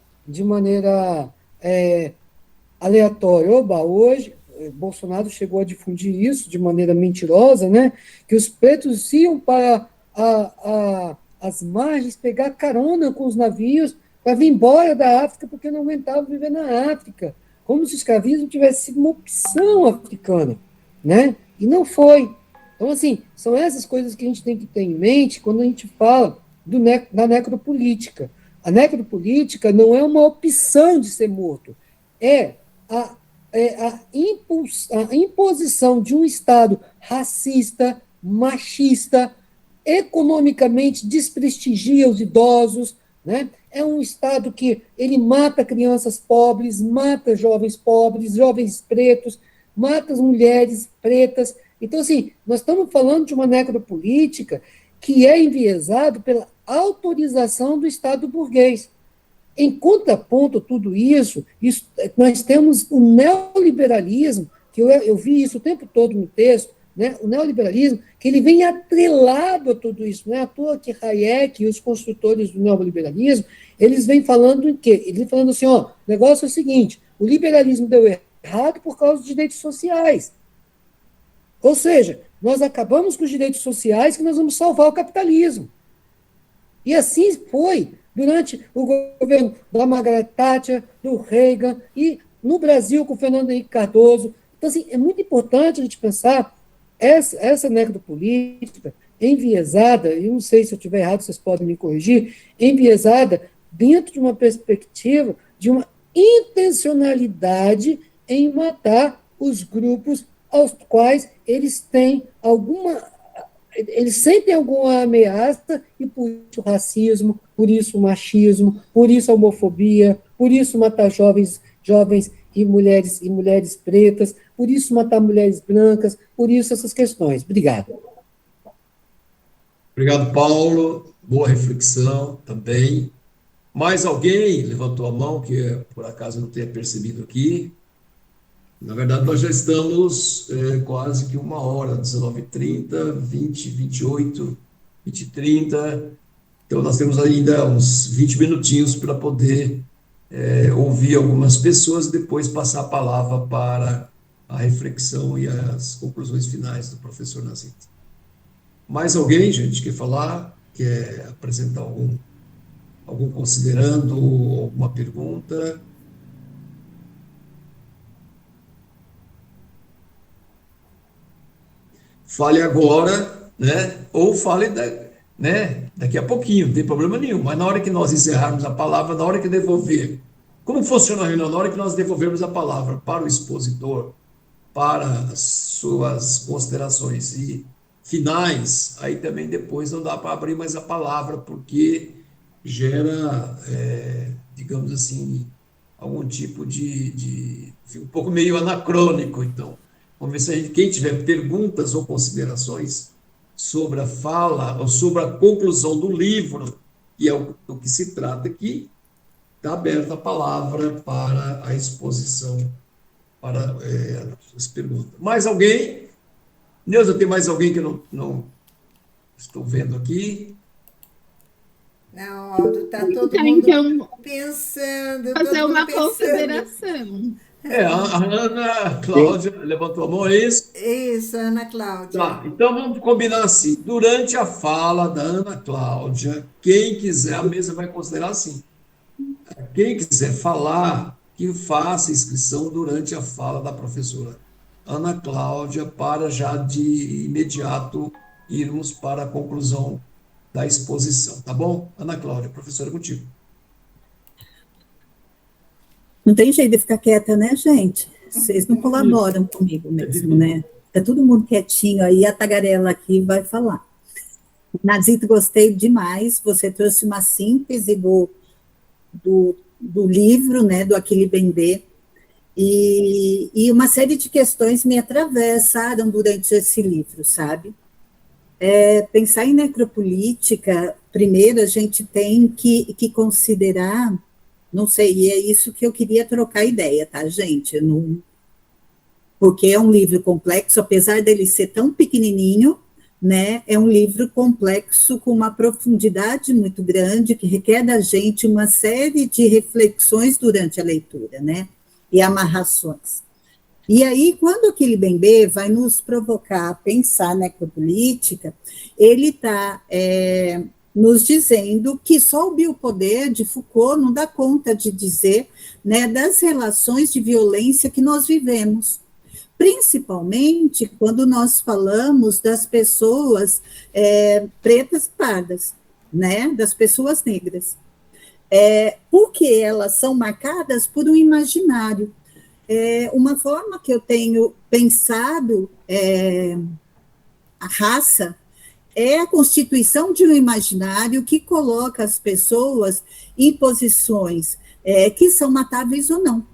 aleatória. Oba, hoje, Bolsonaro chegou a difundir isso de maneira mentirosa, né, que os pretos iam para as margens pegar carona com os navios para vir embora da África porque não aguentavam viver na África, como se o escravismo tivesse sido uma opção africana, né? E não foi. Então, assim, são essas coisas que a gente tem que ter em mente quando a gente fala da necropolítica. A necropolítica não é uma opção de ser morto, é a, a imposição de um Estado racista, machista, economicamente desprestigia os idosos, né? É um Estado que ele mata crianças pobres, mata jovens pobres, jovens pretos, mata as mulheres pretas. Então, assim, nós estamos falando de uma necropolítica que é enviesado pela autorização do Estado burguês. Em contraponto a tudo isso, nós temos o neoliberalismo, que eu vi isso o tempo todo no texto, né? O neoliberalismo, que ele vem atrelado a tudo isso. Não é à toa que Hayek e os construtores do neoliberalismo, eles vêm falando em quê? Eles vêm falando assim, ó, o negócio é o seguinte, o liberalismo deu errado por causa dos direitos sociais. Ou seja, nós acabamos com os direitos sociais que nós vamos salvar o capitalismo. E assim foi durante o governo da Margaret Thatcher, do Reagan, e no Brasil com o Fernando Henrique Cardoso. Então, assim, é muito importante a gente pensar essa necropolítica enviesada, eu não sei se eu estiver errado, vocês podem me corrigir, enviesada dentro de uma perspectiva de uma intencionalidade em matar os grupos aos quais eles sentem alguma ameaça, e por isso o racismo, por isso o machismo, por isso a homofobia, por isso matar jovens e mulheres pretas, por isso matar mulheres brancas, por isso essas questões. Obrigado. Obrigado, Paulo. Boa reflexão também. Mais alguém levantou a mão que por acaso não tenha percebido aqui? Na verdade, nós já estamos quase que uma hora, 19h30, 20, 28, 20h30. Então, nós temos ainda uns 20 minutinhos para poder ouvir algumas pessoas e depois passar a palavra para a reflexão e as conclusões finais do professor Nazito. Mais alguém, gente, quer falar? Quer apresentar algum considerando, alguma pergunta? Fale agora, né? Ou fale daqui a pouquinho, não tem problema nenhum. Mas na hora que nós encerrarmos a palavra, na hora que devolver, como funciona a reunião? Na hora que nós devolvermos a palavra para o expositor, para as suas considerações e finais, aí também depois não dá para abrir mais a palavra, porque gera, digamos assim, algum tipo um pouco meio anacrônico, então. Vamos ver se quem tiver perguntas ou considerações sobre a fala ou sobre a conclusão do livro, que é o que se trata aqui, está aberta a palavra para a exposição, para as perguntas. Mais alguém? Neuza, tem mais alguém que eu não estou vendo aqui? Não, Aldo, está todo Então, mundo pensando, fazer todo mundo uma pensando. consideração. A Ana Cláudia levantou a mão, é isso? Isso, Ana Cláudia. Tá, então vamos combinar assim. Durante a fala da Ana Cláudia, quem quiser, a mesa vai considerar assim. Quem quiser falar, que faça inscrição durante a fala da professora Ana Cláudia, para já de imediato irmos para a conclusão da exposição, tá bom? Ana Cláudia, professora, contigo. Não tem jeito de ficar quieta, né, gente? Vocês não colaboram comigo mesmo, né? Tá todo mundo quietinho aí, a tagarela aqui vai falar. Nazito, gostei demais, você trouxe uma síntese do livro, né, do Achille Mbembe, e uma série de questões me atravessaram durante esse livro, sabe? Pensar em necropolítica, primeiro a gente tem que considerar, não sei, e é isso que eu queria trocar ideia, tá, gente? Porque é um livro complexo, apesar dele ser tão pequenininho, né, é um livro complexo com uma profundidade muito grande, que requer da gente uma série de reflexões durante a leitura, né, e amarrações. E aí, quando Achille Mbembe vai nos provocar a pensar necropolítica, ele está nos dizendo que só o biopoder de Foucault não dá conta de dizer, né, das relações de violência que nós vivemos, principalmente quando nós falamos das pessoas pretas e pardas, né, das pessoas negras, porque elas são marcadas por um imaginário. Uma forma que eu tenho pensado a raça é a constituição de um imaginário que coloca as pessoas em posições que são matáveis ou não.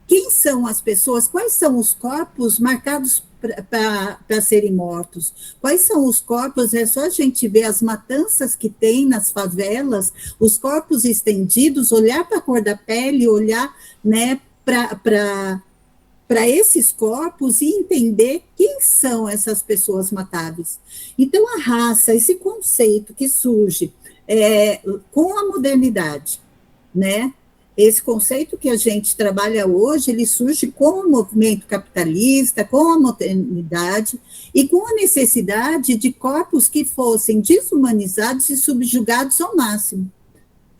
Quem são as pessoas? Quais são os corpos marcados para serem mortos? Quais são os corpos? É só a gente ver as matanças que tem nas favelas, os corpos estendidos, olhar para a cor da pele, olhar, né, para esses corpos e entender quem são essas pessoas matáveis. Então, a raça, esse conceito que surge com a modernidade, né? Esse conceito que a gente trabalha hoje, ele surge com o movimento capitalista, com a modernidade e com a necessidade de corpos que fossem desumanizados e subjugados ao máximo.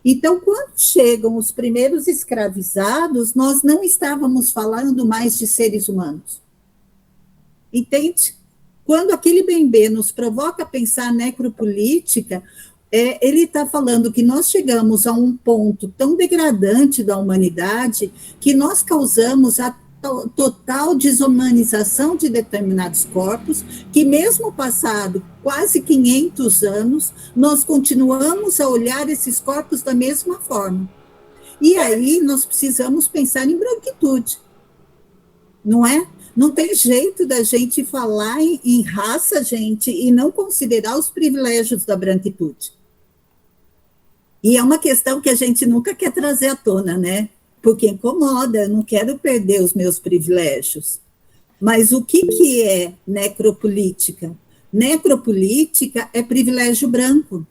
Então, quando chegam os primeiros escravizados, nós não estávamos falando mais de seres humanos. Entende? Quando Achille Mbembe nos provoca a pensar necropolítica, ele está falando que nós chegamos a um ponto tão degradante da humanidade que nós causamos a total desumanização de determinados corpos, que mesmo passado quase 500 anos, nós continuamos a olhar esses corpos da mesma forma. E aí nós precisamos pensar em branquitude, não é? Não tem jeito da gente falar em raça, gente, e não considerar os privilégios da branquitude. E é uma questão que a gente nunca quer trazer à tona, né? Porque incomoda, eu não quero perder os meus privilégios. Mas o que é necropolítica? Necropolítica é privilégio branco.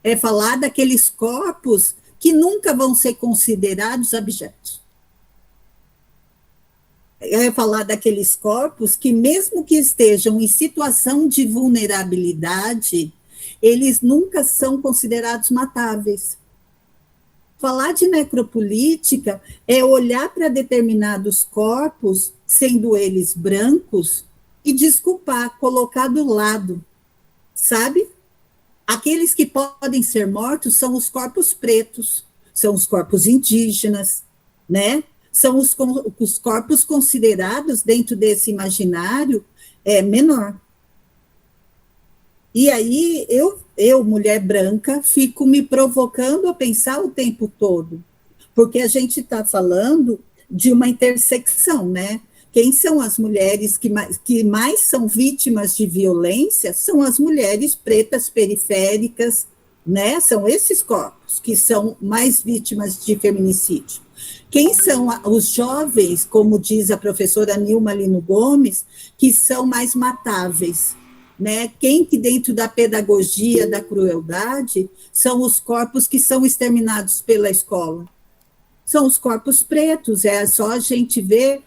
É falar daqueles corpos que nunca vão ser considerados objetos. É falar daqueles corpos que, mesmo que estejam em situação de vulnerabilidade, eles nunca são considerados matáveis. Falar de necropolítica é olhar para determinados corpos, sendo eles brancos, e desculpar, colocar do lado, sabe? Aqueles que podem ser mortos são os corpos pretos, são os corpos indígenas, né? São os corpos considerados dentro desse imaginário menor. E aí, eu, mulher branca, fico me provocando a pensar o tempo todo, porque a gente está falando de uma intersecção, né? Quem são as mulheres que mais são vítimas de violência são as mulheres pretas periféricas, né? São esses corpos que são mais vítimas de feminicídio. Quem são os jovens, como diz a professora Nilma Lino Gomes, que são mais matáveis, né? Quem que dentro da pedagogia da crueldade são os corpos que são exterminados pela escola? São os corpos pretos, é só a gente ver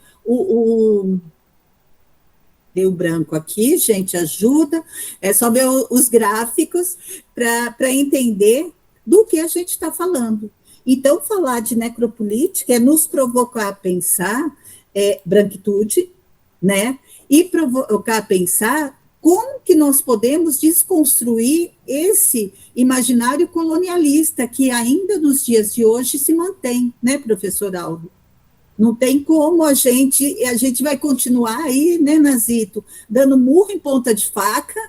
deu branco aqui, gente, ajuda, é só ver os gráficos para entender do que a gente está falando. Então, falar de necropolítica é nos provocar a pensar branquitude, né? E provocar a pensar como que nós podemos desconstruir esse imaginário colonialista que ainda nos dias de hoje se mantém, né, professor Aldo? Não tem como a gente vai continuar aí, né, Nazito, dando murro em ponta de faca,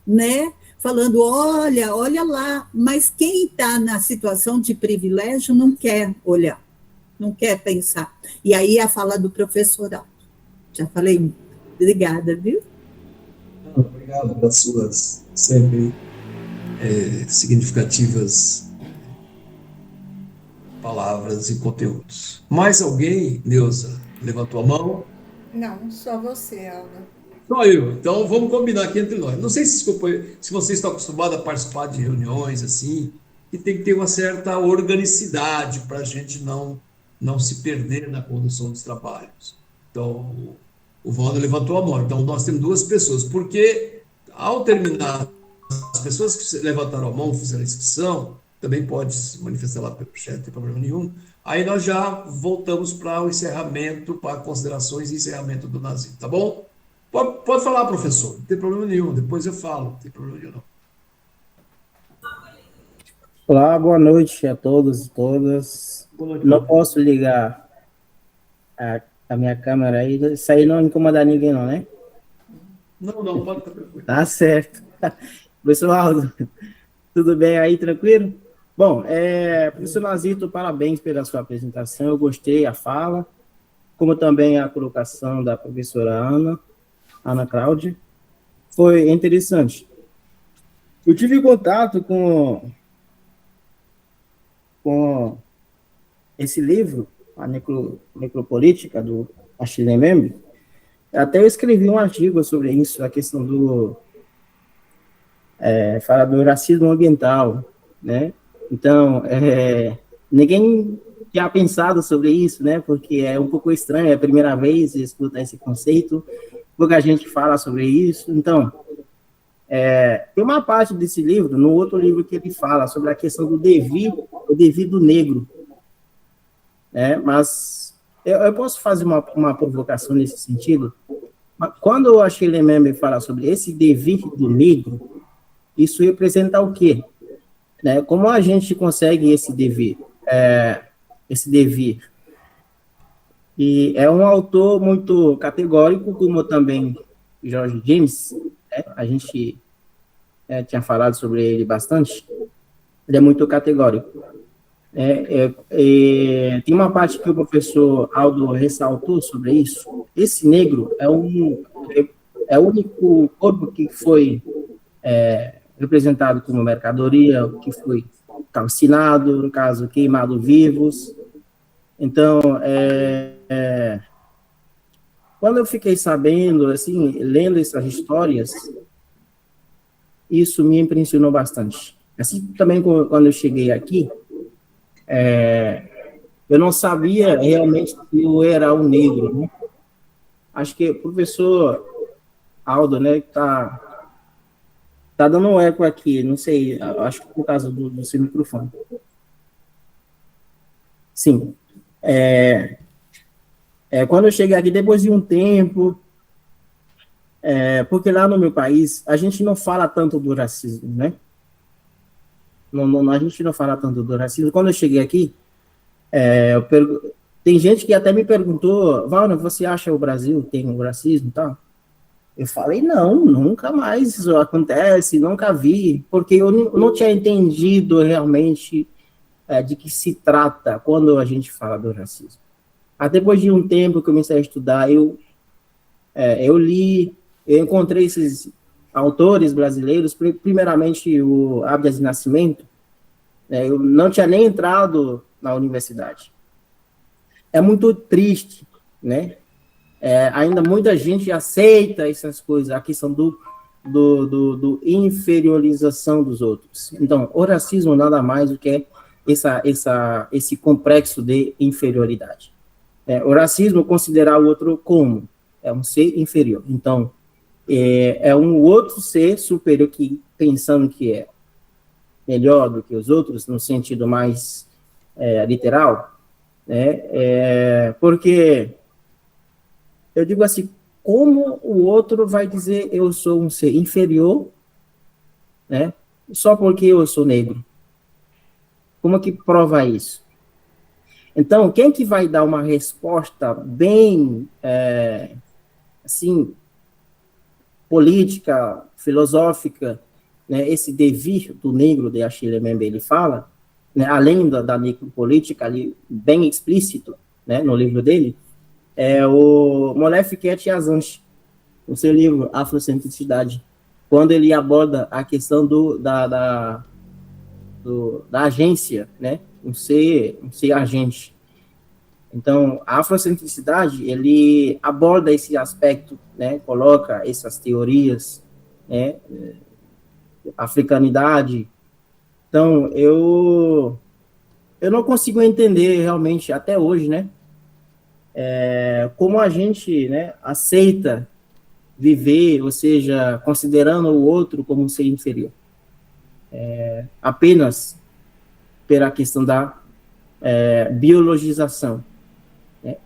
né, falando, olha lá, mas quem está na situação de privilégio não quer olhar, não quer pensar. E aí a fala do professor Aldo. Já falei muito. Obrigada, viu? Obrigado pelas suas sempre significativas palavras e conteúdos. Mais alguém, Neuza, levantou a mão? Não, só você, Alda. Só eu. Então vamos combinar aqui entre nós. Não sei se vocês estão acostumados a participar de reuniões assim, e tem que ter uma certa organicidade para a gente não se perder na condução dos trabalhos. Então, o Waldo levantou a mão. Então, nós temos duas pessoas, porque ao terminar, as pessoas que levantaram a mão, fizeram a inscrição, também pode se manifestar lá pelo chat, não tem problema nenhum. Aí nós já voltamos para o encerramento, para considerações e encerramento do Nazir, tá bom? Pode falar, professor, não tem problema nenhum, depois eu falo, não tem problema nenhum, não. Olá, boa noite a todos e todas. Não posso ligar a minha câmera aí, isso aí não incomodar ninguém não, né? Não, pode ficar tranquilo. Tá certo. Pessoal, tudo bem aí, tranquilo? Bom, professor Nazito, parabéns pela sua apresentação, eu gostei a fala, como também a colocação da professora Ana Cláudia, foi interessante. Eu tive contato com esse livro, a Necropolítica, do Achille Mbembe. Até eu escrevi um artigo sobre isso, a questão fala do racismo ambiental, né? Então, ninguém tinha pensado sobre isso, né? Porque é um pouco estranho, é a primeira vez que escuta esse conceito, pouca gente fala sobre isso. Então, tem uma parte desse livro, no outro livro que ele fala sobre a questão do devir, o devir do negro, né? Mas eu posso fazer uma provocação nesse sentido? Quando o Achille Mbembe fala sobre esse devir do negro, isso representa o quê? Né? Como a gente consegue esse devir? E é um autor muito categórico, como também George James, né? A gente tinha falado sobre ele bastante. Ele é muito categórico. Tem uma parte que o professor Aldo ressaltou sobre isso. Esse negro é o único corpo que foi representado como mercadoria, que foi calcinado, no caso, queimado vivos. Então, quando eu fiquei sabendo, assim, lendo essas histórias, isso me impressionou bastante. Assim também quando eu cheguei aqui, eu não sabia realmente que eu era um negro, né? Acho que o professor Aldo, né, tá dando um eco aqui, não sei, acho que por causa do seu microfone. Sim. Quando eu cheguei aqui, depois de um tempo, porque lá no meu país, a gente não fala tanto do racismo, né? A gente não fala tanto do racismo. Quando eu cheguei aqui, tem gente que até me perguntou, Valner, você acha o Brasil tem um racismo e tal? Eu falei, não, nunca mais isso acontece, nunca vi, porque eu não tinha entendido realmente de que se trata quando a gente fala do racismo. Depois de um tempo que eu comecei a estudar, eu li, eu encontrei esses autores brasileiros, primeiramente o Abdias de Nascimento, né? Eu não tinha nem entrado na universidade. É muito triste, né? Ainda muita gente aceita essas coisas, a questão do inferiorização dos outros. Então, o racismo nada mais do que esse complexo de inferioridade. O racismo considerar o outro como um ser inferior. Então, é um outro ser superior que pensando que é melhor do que os outros, no sentido mais literal, né? Porque eu digo assim, como o outro vai dizer eu sou um ser inferior, né? Só porque eu sou negro? Como que prova isso? Então, quem que vai dar uma resposta bem, assim, política, filosófica, né? Esse devir do negro de Achille Mbembe, ele fala, né? Além da necropolítica, ali, bem explícito, né? No livro dele, é o Molefiquet Yazanchi, o seu livro Afrocentricidade, quando ele aborda a questão da agência, né? Um ser agente. Então, a afrocentricidade, ele aborda esse aspecto, né? Coloca essas teorias, né? Africanidade. Então, eu não consigo entender realmente, até hoje, né? Como a gente, né, aceita viver, ou seja, considerando o outro como um ser inferior. Apenas pela questão da biologização, né,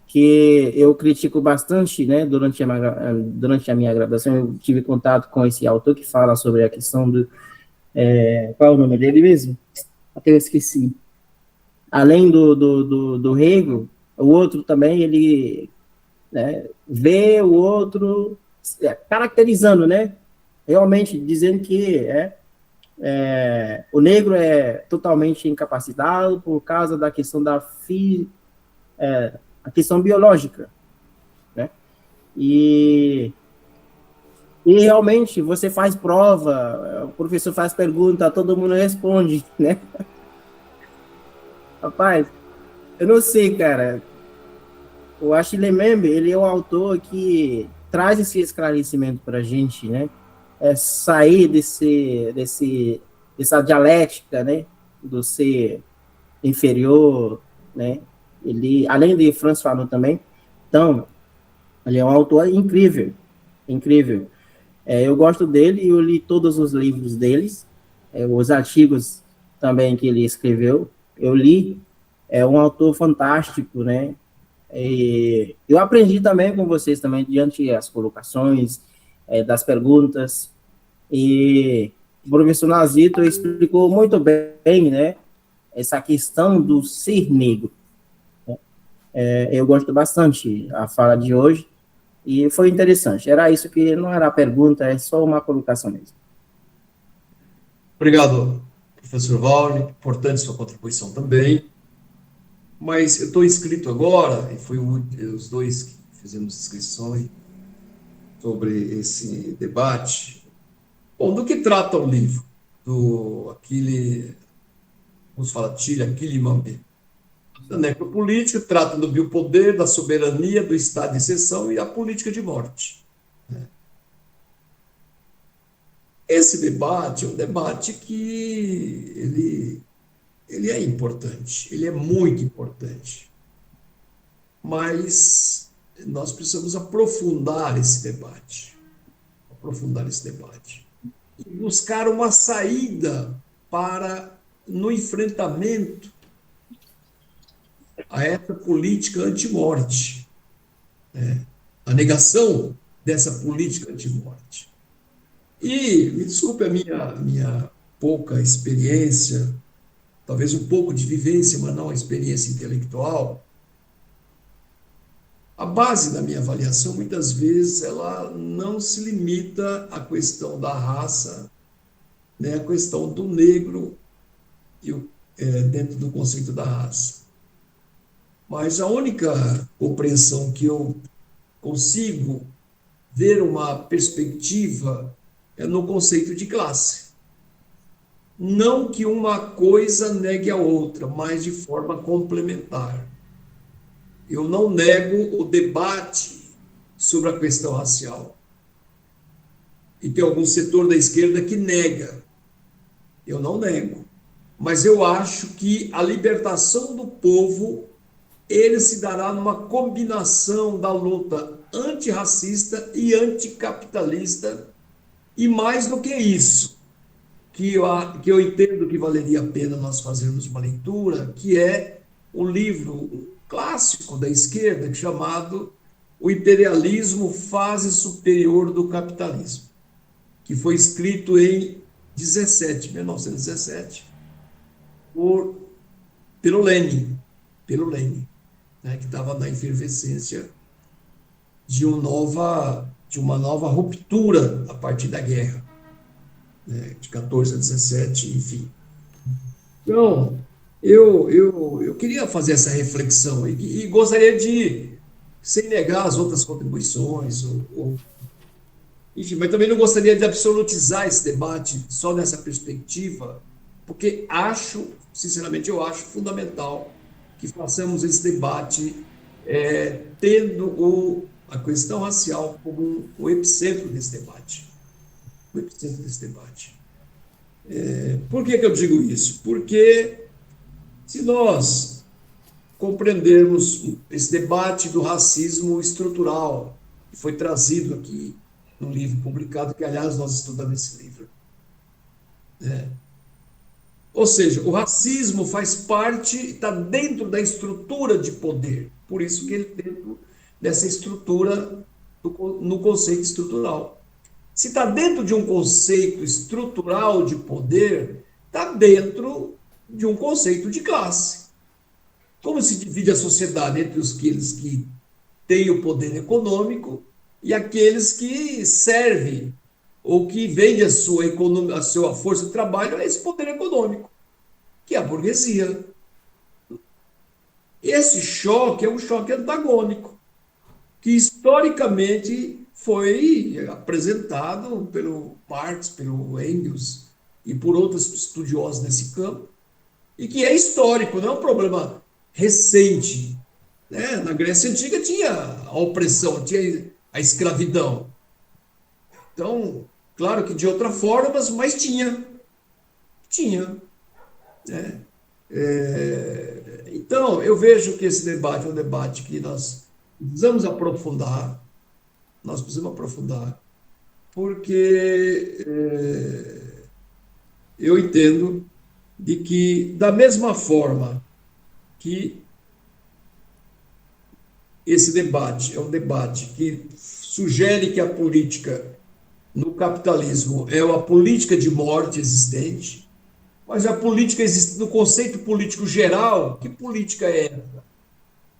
que eu critico bastante, né, durante a minha graduação, eu tive contato com esse autor que fala sobre a questão do... qual é o nome dele mesmo? Até eu esqueci. Além do Hegel, o outro também, ele, né, vê o outro caracterizando, né, realmente dizendo que o negro é totalmente incapacitado por causa da questão a questão biológica, né? E realmente você faz prova, o professor faz pergunta, todo mundo responde, né? Rapaz, eu não sei, cara. O Achille Mbembe, ele é um autor que traz esse esclarecimento para a gente, né? Sair dessa dialética, né? Do ser inferior, né? Ele, além de Franz Fanon também, então, ele é um autor incrível, incrível. Eu gosto dele e eu li todos os livros deles, os artigos também que ele escreveu, eu li. É um autor fantástico, né? Eu aprendi também com vocês também diante das colocações, das perguntas, e o professor Nazito explicou muito bem, né, essa questão do ser negro. Eu gosto bastante da fala de hoje, e foi interessante. Era isso que não era a pergunta, é só uma colocação mesmo. Obrigado, professor Valne. Importante sua contribuição também. Mas eu estou inscrito agora, e foi os dois que fizemos inscrições sobre esse debate. Bom, do que trata o livro? Vamos falar, Achille Mbembe. Da necropolítica, trata do biopoder, da soberania, do estado de exceção e a política de morte. Esse debate é um debate que ele é importante, ele é muito importante. Mas nós precisamos aprofundar esse debate e buscar uma saída no enfrentamento a essa política anti-morte, né? A negação dessa política anti-morte. E, me desculpe a minha pouca experiência, talvez um pouco de vivência, mas não a experiência intelectual, a base da minha avaliação, muitas vezes, ela não se limita à questão da raça, né, à questão do negro dentro do conceito da raça. Mas a única compreensão que eu consigo ver uma perspectiva é no conceito de classe. não que uma coisa negue a outra, mas de forma complementar. Eu não nego o debate sobre a questão racial. E tem algum setor da esquerda que nega. Eu não nego. Mas eu acho que a libertação do povo, ele se dará numa combinação da luta antirracista e anticapitalista, e mais do que isso, que eu entendo que valeria a pena nós fazermos uma leitura, que é o livro clássico da esquerda, chamado O Imperialismo, Fase Superior do Capitalismo, que foi escrito em 1917, pelo Lenin, né, que estava na efervescência de uma nova ruptura a partir da guerra, né, de 14 a 17, enfim. Então, eu queria fazer essa reflexão e gostaria de, sem negar as outras contribuições, enfim, mas também não gostaria de absolutizar esse debate só nessa perspectiva, porque acho, sinceramente, eu acho fundamental que façamos esse debate tendo a questão racial como o epicentro desse debate. O epicentro desse debate. Por que eu digo isso? Porque se nós compreendermos esse debate do racismo estrutural, que foi trazido aqui no livro publicado, que, aliás, nós estudamos esse livro. Ou seja, o racismo faz parte, está dentro da estrutura de poder. Por isso que ele está dentro dessa estrutura, no conceito estrutural. Se está dentro de um conceito estrutural de poder, está dentro de um conceito de classe. Como se divide a sociedade entre aqueles que têm o poder econômico e aqueles que servem ou que vendem a sua força de trabalho a esse poder econômico, que é a burguesia. Esse choque é um choque antagônico, que historicamente foi apresentado pelo Marx, pelo Engels e por outros estudiosos nesse campo, e que é histórico, não é um problema recente. Né? Na Grécia Antiga tinha a opressão, tinha a escravidão. Então, claro que de outra forma, mas tinha. Tinha. Né? Então, eu vejo que esse debate é um debate que nós precisamos aprofundar, porque eu entendo de que, da mesma forma que esse debate é um debate que sugere que a política no capitalismo é uma política de morte existente, mas a política existe no conceito político geral. Que política é essa?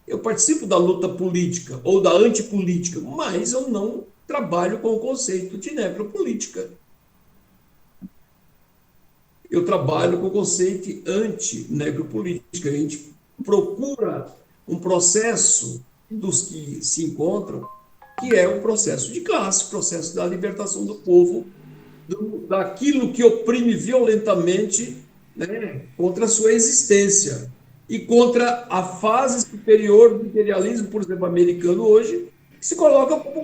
Eu participo da luta política ou da antipolítica, mas eu não trabalho com o conceito de necropolítica. Eu trabalho com o conceito de anti-necropolítica. A gente procura um processo dos que se encontram, que é o processo de classe, o processo da libertação do povo, daquilo que oprime violentamente, né, contra a sua existência e contra a fase superior do imperialismo, por exemplo, americano hoje, que se coloca como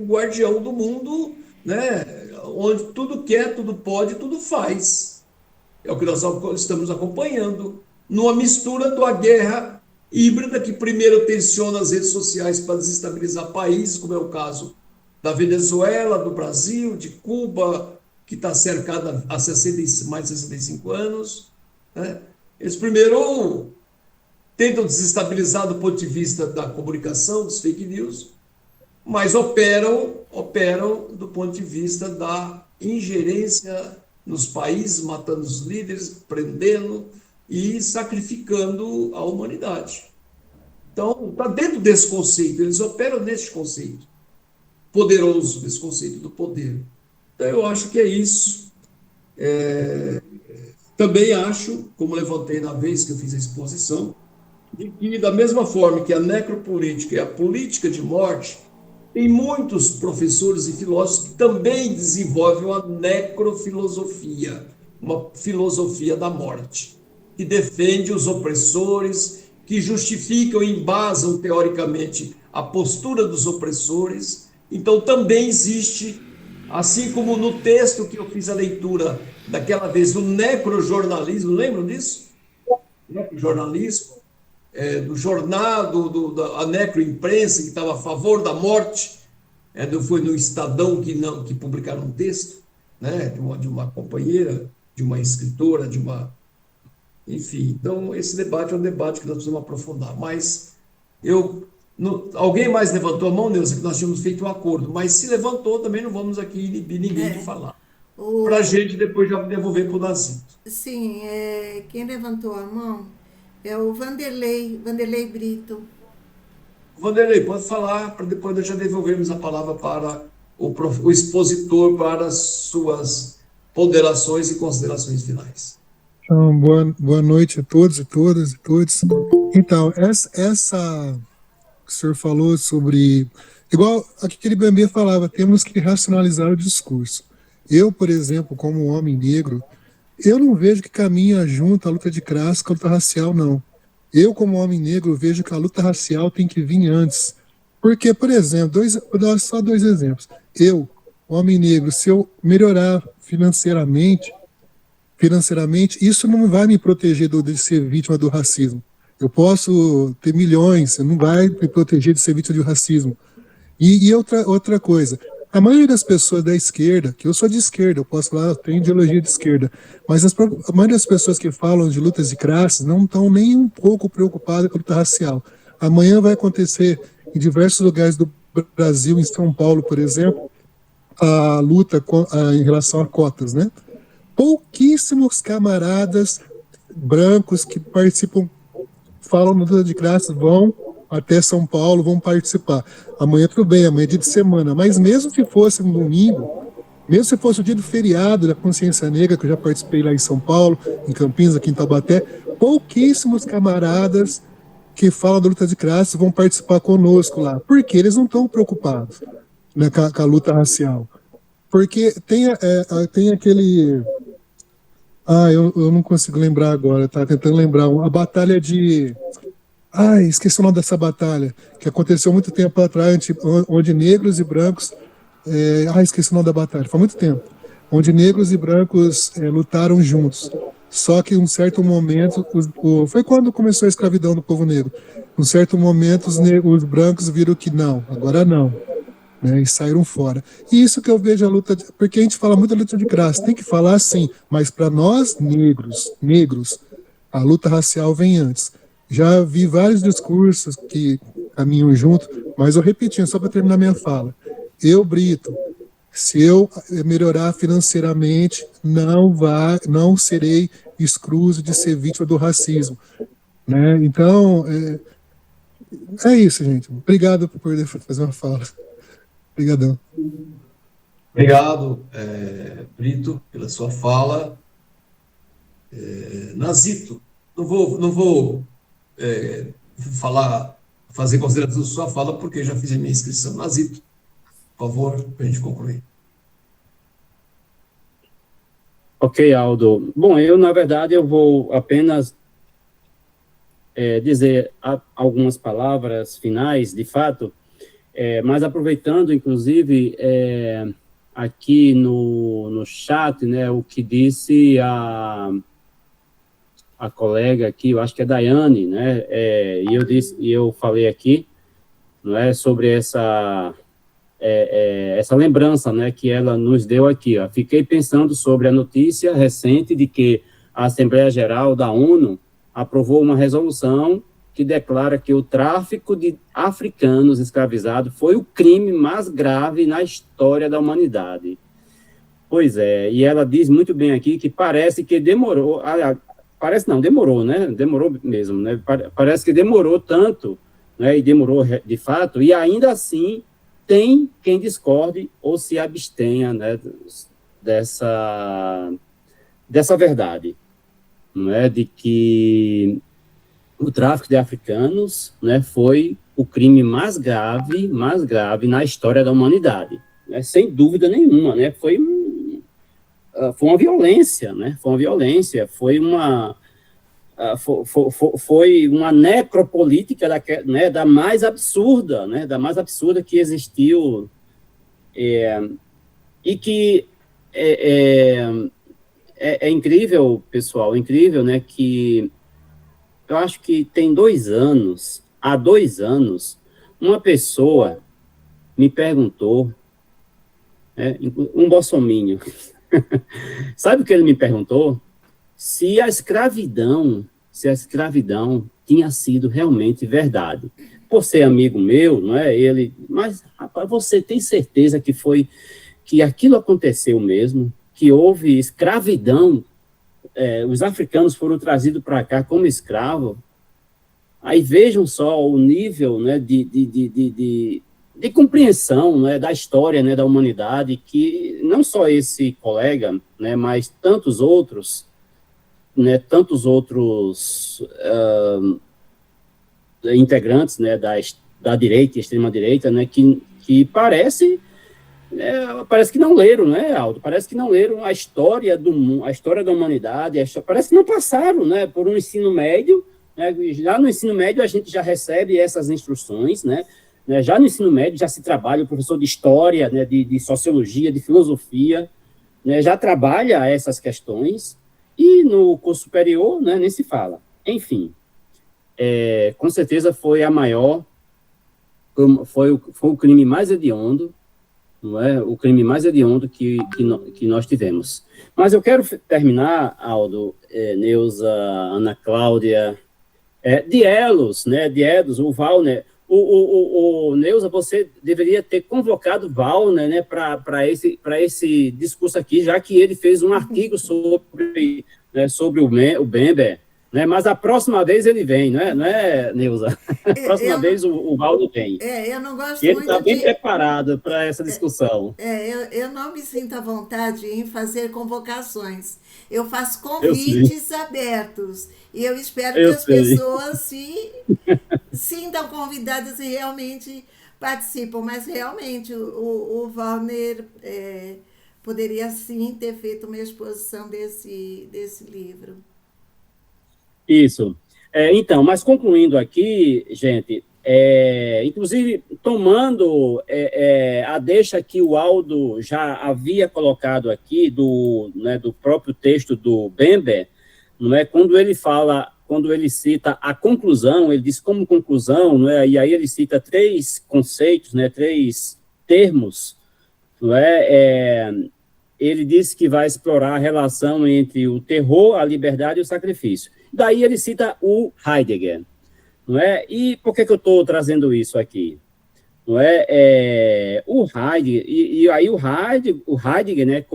guardião do mundo, né, onde tudo quer, tudo pode, tudo faz. É o que nós estamos acompanhando, numa mistura da guerra híbrida, que primeiro tensiona as redes sociais para desestabilizar países, como é o caso da Venezuela, do Brasil, de Cuba, que está cercada há mais de 65 anos. Né? Eles primeiro tentam desestabilizar do ponto de vista da comunicação, dos fake news, mas operam do ponto de vista da ingerência nos países, matando os líderes, prendendo e sacrificando a humanidade. Então, está dentro desse conceito, eles operam nesse conceito poderoso, desse conceito do poder. Então, eu acho que é isso. Também acho, como levantei na vez que eu fiz a exposição, de que, da mesma forma que a necropolítica é a política de morte, tem muitos professores e filósofos que também desenvolvem uma necrofilosofia, uma filosofia da morte, que defende os opressores, que justificam e embasam teoricamente a postura dos opressores. Então também existe, assim como no texto que eu fiz a leitura daquela vez, do necrojornalismo, lembram disso? Necrojornalismo, do jornal, da necroimprensa, que estava a favor da morte, foi no Estadão que publicaram um texto, né, de uma companheira, de uma escritora, enfim. Então, esse debate é um debate que nós precisamos aprofundar. Mas alguém mais levantou a mão, Neuza, que nós tínhamos feito um acordo, mas se levantou, também não vamos aqui inibir ninguém de falar. Para a gente depois já devolver para o Nazito. Sim, quem levantou a mão é o Vanderlei Brito. Vanderlei, pode falar, para depois nós já devolvermos a palavra para o expositor para as suas ponderações e considerações finais. Então, boa noite a todos e todas e todos. Então, essa que o senhor falou sobre... Igual aquele Bembe falava, temos que racionalizar o discurso. Eu, por exemplo, como homem negro, eu não vejo que caminha junto a luta de classe com a luta racial, não. Eu, como homem negro, vejo que a luta racial tem que vir antes. Porque, por exemplo, vou dar só 2 exemplos. Eu, homem negro, se eu melhorar financeiramente, isso não vai me proteger de ser vítima do racismo. Eu posso ter milhões, não vai me proteger de ser vítima do racismo. E outra coisa, a maioria das pessoas da esquerda, que eu sou de esquerda, eu posso falar, eu tenho ideologia de esquerda, mas a maioria das pessoas que falam de lutas de classes não estão nem um pouco preocupadas com a luta racial. Amanhã vai acontecer em diversos lugares do Brasil, em São Paulo, por exemplo, a luta em relação a cotas, né? Pouquíssimos camaradas brancos que participam, falam na luta de classes, vão até São Paulo, vão participar. Amanhã tudo bem, amanhã é dia de semana, mas mesmo se fosse um domingo, mesmo se fosse o dia do feriado da consciência negra, que eu já participei lá em São Paulo, em Campinas, aqui em Taubaté, pouquíssimos camaradas que falam da luta de classes vão participar conosco lá, porque eles não estão preocupados, né, com a luta racial. Porque tem aquele... eu não consigo lembrar agora, estava tentando lembrar, a batalha de... esqueci o nome dessa batalha, que aconteceu muito tempo atrás, onde negros e brancos... esqueci o nome da batalha, faz muito tempo. Onde negros e brancos lutaram juntos. Só que em um certo momento, foi quando começou a escravidão do povo negro. Em um certo momento, os brancos viram que não, agora não. Né, e saíram fora. E isso que eu vejo a luta, porque a gente fala muito da luta de classe, tem que falar sim, mas para nós negros, a luta racial vem antes. Já vi vários discursos que caminham junto, mas eu repetindo, só para terminar minha fala. Eu, Brito, se eu melhorar financeiramente, não serei excluso de ser vítima do racismo. Né? Então, é isso, gente. Obrigado por poder fazer uma fala. Obrigadão. Obrigado, Brito, pela sua fala. Nazito, não vou fazer consideração da sua fala, porque já fiz a minha inscrição. Nazito, por favor, para a gente concluir. Ok, Aldo. Bom, na verdade, eu vou apenas dizer algumas palavras finais, de fato, mas aproveitando, inclusive, aqui no chat, né, o que disse a colega aqui, eu acho que é Daiane, né, e eu falei aqui, não é, sobre essa lembrança, né, que ela nos deu aqui, ó. Fiquei pensando sobre a notícia recente de que a Assembleia Geral da ONU aprovou uma resolução que declara que o tráfico de africanos escravizados foi o crime mais grave na história da humanidade. Pois é, e ela diz muito bem aqui que parece que demorou, demorou, né? Demorou mesmo, né? Parece que demorou tanto, né? E demorou de fato, e ainda assim tem quem discorde ou se abstenha, né, dessa verdade, não é? De que o tráfico de africanos, né, foi o crime mais grave na história da humanidade, né, sem dúvida nenhuma, né, foi foi uma violência, né? Foi uma necropolítica né, da mais absurda, né? Da mais absurda que existiu, e que é incrível, pessoal, incrível, né? Que eu acho que há 2 anos, uma pessoa me perguntou, né, um bolsominion, sabe o que ele me perguntou? Se a escravidão tinha sido realmente verdade. Por ser amigo meu, não é? Mas, rapaz, você tem certeza que aquilo aconteceu mesmo? Que houve escravidão? Os africanos foram trazidos para cá como escravos? Aí vejam só o nível, né, de compreensão, né, da história, né, da humanidade, que não só esse colega, né, mas tantos outros, né, integrantes, né, da direita e extrema-direita, né, que parece que não leram, né, Aldo? Parece que não leram a história a história da humanidade, parece que não passaram, né, por um ensino médio, né, já no ensino médio a gente já recebe essas instruções, né, já no ensino médio já se trabalha, o professor de história, né, de sociologia, de filosofia, né, já trabalha essas questões, e no curso superior, né, nem se fala. Enfim, com certeza foi foi o crime mais hediondo, não é? O crime mais hediondo que nós tivemos. Mas eu quero terminar, Aldo, Neuza, Ana Cláudia, Dielos, né? Dielos, o Valner. O Neuza, você deveria ter convocado o Valner, né, para esse discurso aqui, já que ele fez um artigo sobre, né, sobre o Bembe, né? Mas a próxima vez ele vem, não é, Neuza? A próxima vez o Valdo vem. Eu não gosto e ele muito está bem preparado para essa discussão. Eu não me sinto à vontade em fazer convocações. Eu faço convites abertos. E eu espero que as pessoas se sintam convidadas e realmente participam. Mas realmente o Valner poderia sim ter feito uma exposição desse livro. Isso. Então, mas concluindo aqui, gente, inclusive tomando a deixa que o Aldo já havia colocado aqui né, do próprio texto do Bembe, não é? Quando ele cita a conclusão, ele diz como conclusão, não é? E aí ele cita 3 conceitos, né, 3 termos, não é? Ele diz que vai explorar a relação entre o terror, a liberdade e o sacrifício. Daí ele cita o Heidegger, não é? E por que eu estou trazendo isso aqui? Não é? O Heidegger, e aí o Heidegger, né,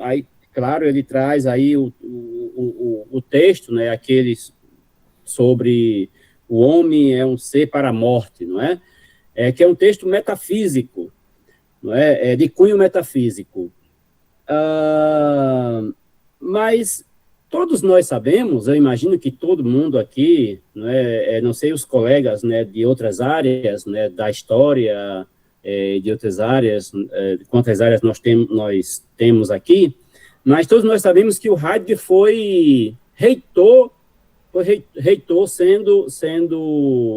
aí, claro, ele traz aí o texto, né, aquele sobre o homem é um ser para a morte, não é? Que é um texto metafísico, não é? De cunho metafísico. Mas todos nós sabemos, eu imagino que todo mundo aqui, né, não sei os colegas, né, de outras áreas, né, da história, de outras áreas, quantas áreas nós temos aqui, mas todos nós sabemos que o Heidegger foi reitor sendo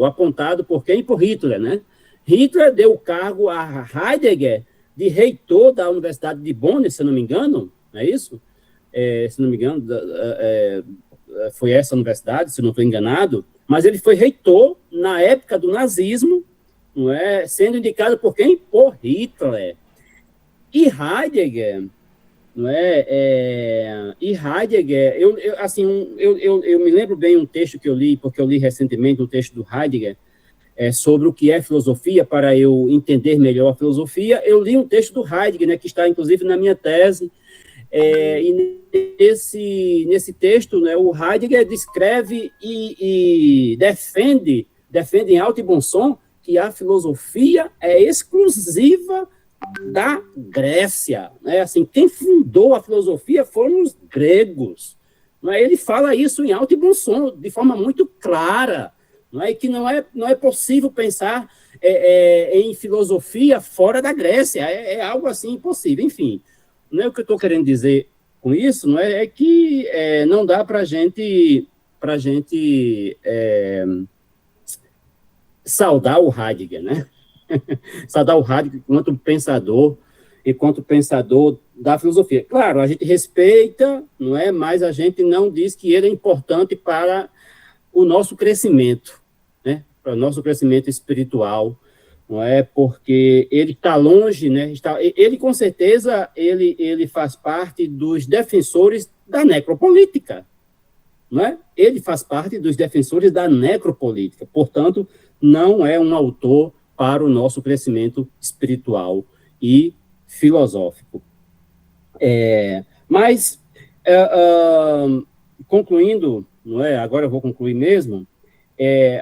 apontado por quem? Por Hitler, né? Hitler deu o cargo a Heidegger de reitor da Universidade de Bonn, se não me engano, não é isso? Se não me engano, foi essa universidade, se não estou enganado, mas ele foi reitor na época do nazismo, não é? Sendo indicado por quem? Por Hitler. E Heidegger, não é? E Heidegger, eu me lembro bem um texto que eu li, porque eu li recentemente um texto do Heidegger, sobre o que é filosofia, para eu entender melhor a filosofia. Eu li um texto do Heidegger, né, que está inclusive na minha tese, e nesse texto, né, o Heidegger descreve e defende em alto e bom som que a filosofia é exclusiva da Grécia, né? Assim, quem fundou a filosofia foram os gregos, não é? Ele fala isso em alto e bom som, de forma muito clara, não é? E que não é possível pensar em filosofia fora da Grécia, é algo assim impossível. Enfim, não é o que eu estou querendo dizer com isso, não é que não dá para a gente saudar o Heidegger, né? Saudar o Heidegger enquanto pensador da filosofia. Claro, a gente respeita, não é? Mas a gente não diz que ele é importante para o nosso crescimento, né? Para o nosso crescimento espiritual, não é? Porque ele está longe, né? Ele com certeza ele faz parte dos defensores da necropolítica, não é? Ele faz parte dos defensores da necropolítica, portanto, não é um autor para o nosso crescimento espiritual e filosófico. Mas, concluindo, não é? Agora eu vou concluir mesmo.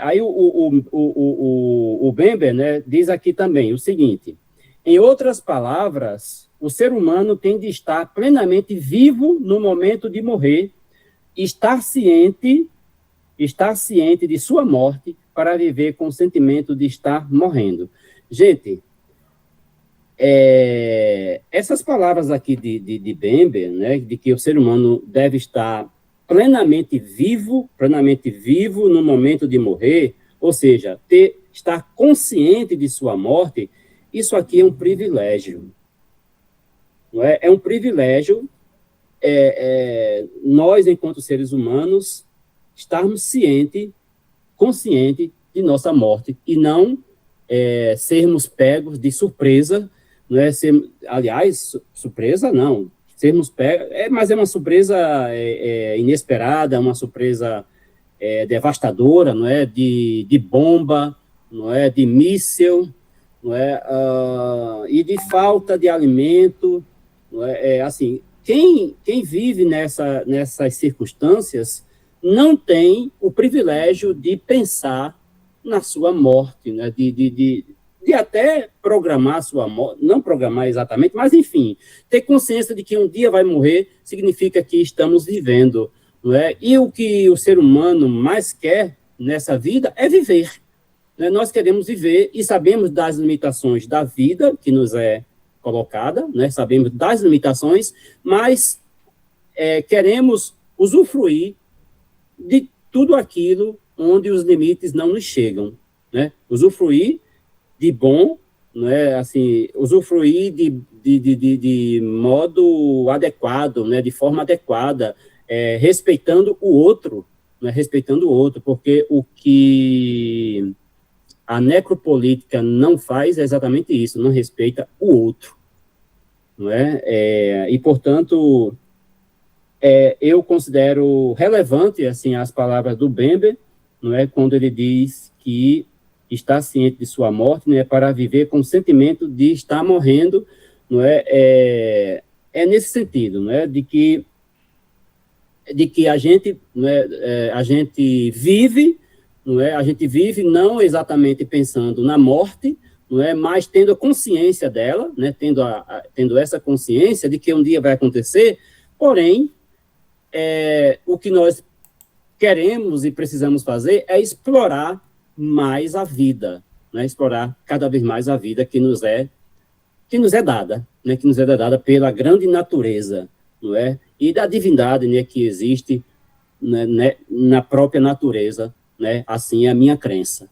Aí o Bembe, né, diz aqui também o seguinte: em outras palavras, o ser humano tem de estar plenamente vivo no momento de morrer, estar ciente de sua morte para viver com o sentimento de estar morrendo. Gente, essas palavras aqui de Bembe, né, de que o ser humano deve estar plenamente vivo no momento de morrer, ou seja, estar consciente de sua morte, isso aqui é um privilégio. Não é? É um privilégio nós, enquanto seres humanos, estarmos conscientes de nossa morte e não sermos pegos de surpresa, não é? Aliás, surpresa não, sermos pegos, mas é uma surpresa inesperada, uma surpresa devastadora, não é? De bomba, não é? De míssil, não é? E de falta de alimento, não é? Assim, quem vive nessas circunstâncias não tem o privilégio de pensar na sua morte, né? De até programar a sua morte, não programar exatamente, mas, enfim, ter consciência de que um dia vai morrer significa que estamos vivendo, não é? E o que o ser humano mais quer nessa vida é viver, né? Nós queremos viver e sabemos das limitações da vida que nos é colocada, né? Sabemos das limitações, mas queremos usufruir de tudo aquilo onde os limites não nos chegam, né? Usufruir de bom, né? Assim, usufruir de modo adequado, né? De forma adequada, respeitando o outro, né? Respeitando o outro, porque o que a necropolítica não faz é exatamente isso, não respeita o outro, não é? E, portanto, eu considero relevante, assim, as palavras do Bembe, não é? Quando ele diz que está ciente de sua morte, né, para viver com o sentimento de estar morrendo, não é? É nesse sentido, não é? De que a gente, não é? A gente vive, não é? A gente vive não exatamente pensando na morte, não é? Mas tendo a consciência dela, né? Tendo essa consciência de que um dia vai acontecer, porém, o que nós queremos e precisamos fazer é explorar mais a vida, né? Explorar cada vez mais a vida que nos é dada, né? Que nos é dada pela grande natureza, não é? E da divindade, né, que existe, né, na própria natureza, né? Assim é a minha crença,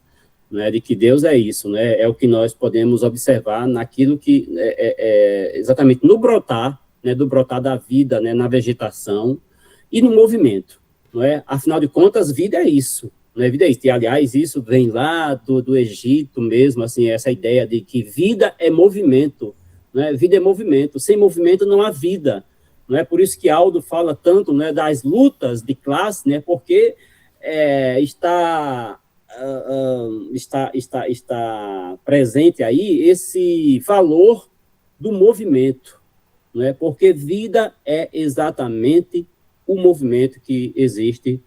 né, de que Deus é isso, né? É o que nós podemos observar naquilo que exatamente no brotar, né, do brotar da vida, né, na vegetação e no movimento, não é? Afinal de contas, vida é isso, né? Vida é isso. E, aliás, isso vem lá do Egito mesmo, assim, essa ideia de que vida é movimento, né? Vida é movimento. Sem movimento não há vida, não é? Por isso que Aldo fala tanto, né, das lutas de classe, né? Porque está presente aí esse valor do movimento, não é? Porque vida é exatamente o movimento que existe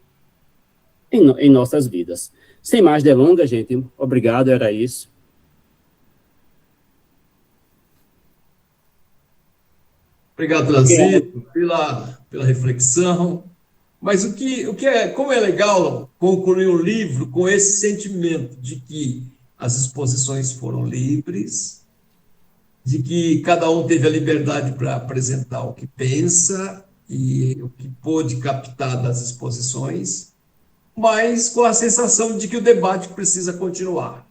em nossas vidas. Sem mais delongas, gente, obrigado, era isso. Obrigado, Lazito, pela reflexão. Mas como é legal concluir um livro com esse sentimento de que as exposições foram livres, de que cada um teve a liberdade para apresentar o que pensa, e o que pôde captar das exposições, mas com a sensação de que o debate precisa continuar.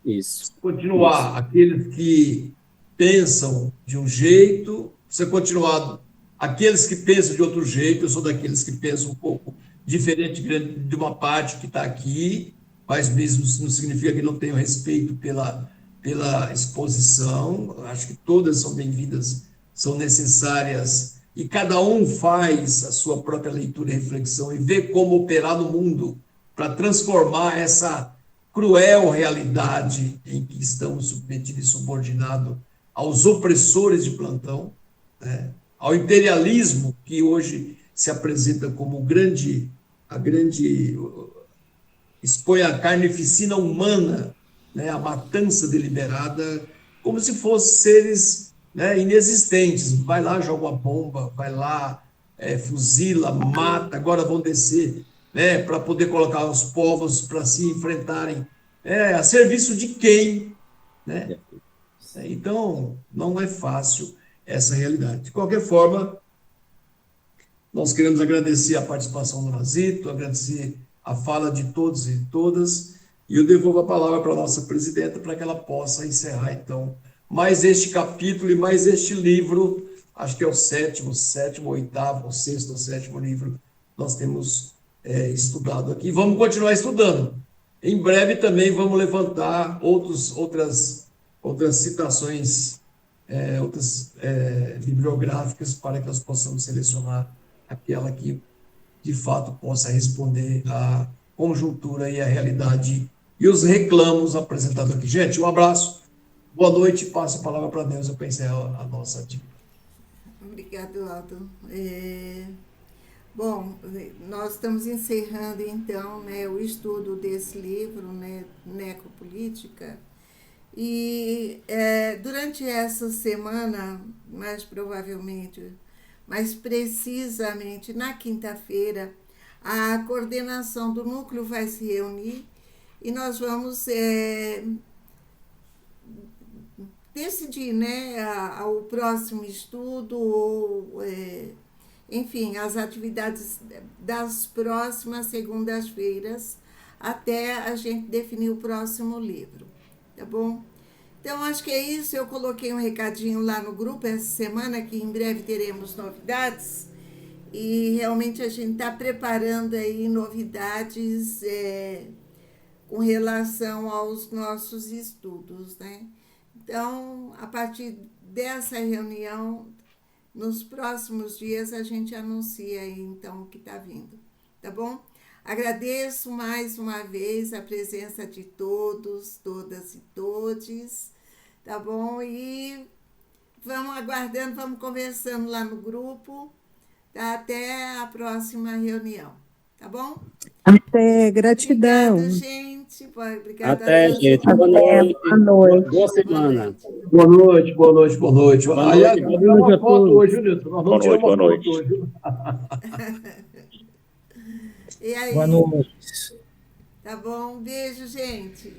Isso. Continuar. Aqueles que pensam de um jeito, precisa continuar. Aqueles que pensam de outro jeito, eu sou daqueles que pensam um pouco diferente de uma parte que está aqui, mas mesmo não significa que não tenho respeito pela exposição. Acho que todas são bem-vindas, são necessárias, e cada um faz a sua própria leitura e reflexão e vê como operar no mundo para transformar essa cruel realidade em que estamos submetidos e subordinados aos opressores de plantão, né? Ao imperialismo que hoje se apresenta como expõe a carnificina humana, né? A matança deliberada, como se fossem seres, né, inexistentes. Vai lá, joga uma bomba, vai lá, fuzila, mata, agora vão descer, né, para poder colocar os povos para se enfrentarem. A serviço de quem? Né? Então, não é fácil essa realidade. De qualquer forma, nós queremos agradecer a participação do Nazito, agradecer a fala de todos e todas, e eu devolvo a palavra para a nossa presidenta para que ela possa encerrar, então, mais este capítulo e mais este livro, acho que é o sétimo, oitavo, sexto ou sétimo livro, nós temos estudado aqui. Vamos continuar estudando. Em breve também vamos levantar outras citações, outras bibliográficas, para que nós possamos selecionar aquela que, de fato, possa responder à conjuntura e à realidade e os reclamos apresentados aqui. Gente, um abraço, boa noite, passo a palavra para Deus, eu pensei a nossa atividade. Obrigado, Aldo. Bom, nós estamos encerrando, então, né, o estudo desse livro, né, Necropolítica, e durante essa semana, mais provavelmente, mais precisamente na quinta-feira, a coordenação do núcleo vai se reunir e nós vamos decidir, né, o próximo estudo, ou, enfim, as atividades das próximas segundas-feiras, até a gente definir o próximo livro, tá bom? Então, acho que é isso. Eu coloquei um recadinho lá no grupo essa semana, que em breve teremos novidades, e realmente a gente está preparando aí novidades com relação aos nossos estudos, né? Então, a partir dessa reunião, nos próximos dias, a gente anuncia aí, então, o que está vindo, tá bom? Agradeço mais uma vez a presença de todos, todas e todes, tá bom? E vamos aguardando, vamos conversando lá no grupo, tá? Até a próxima reunião, tá bom? Até, gratidão. Obrigada, gente. Obrigada Até, gente. Boa noite. Boa noite. Boa semana. Boa noite, boa noite, boa noite. Boa Aliás, noite. nós tiramos uma foto hoje, Nilson. Nós vamos tirar uma Boa foto hoje. E aí? Boa noite. Tá bom? Um beijo, gente.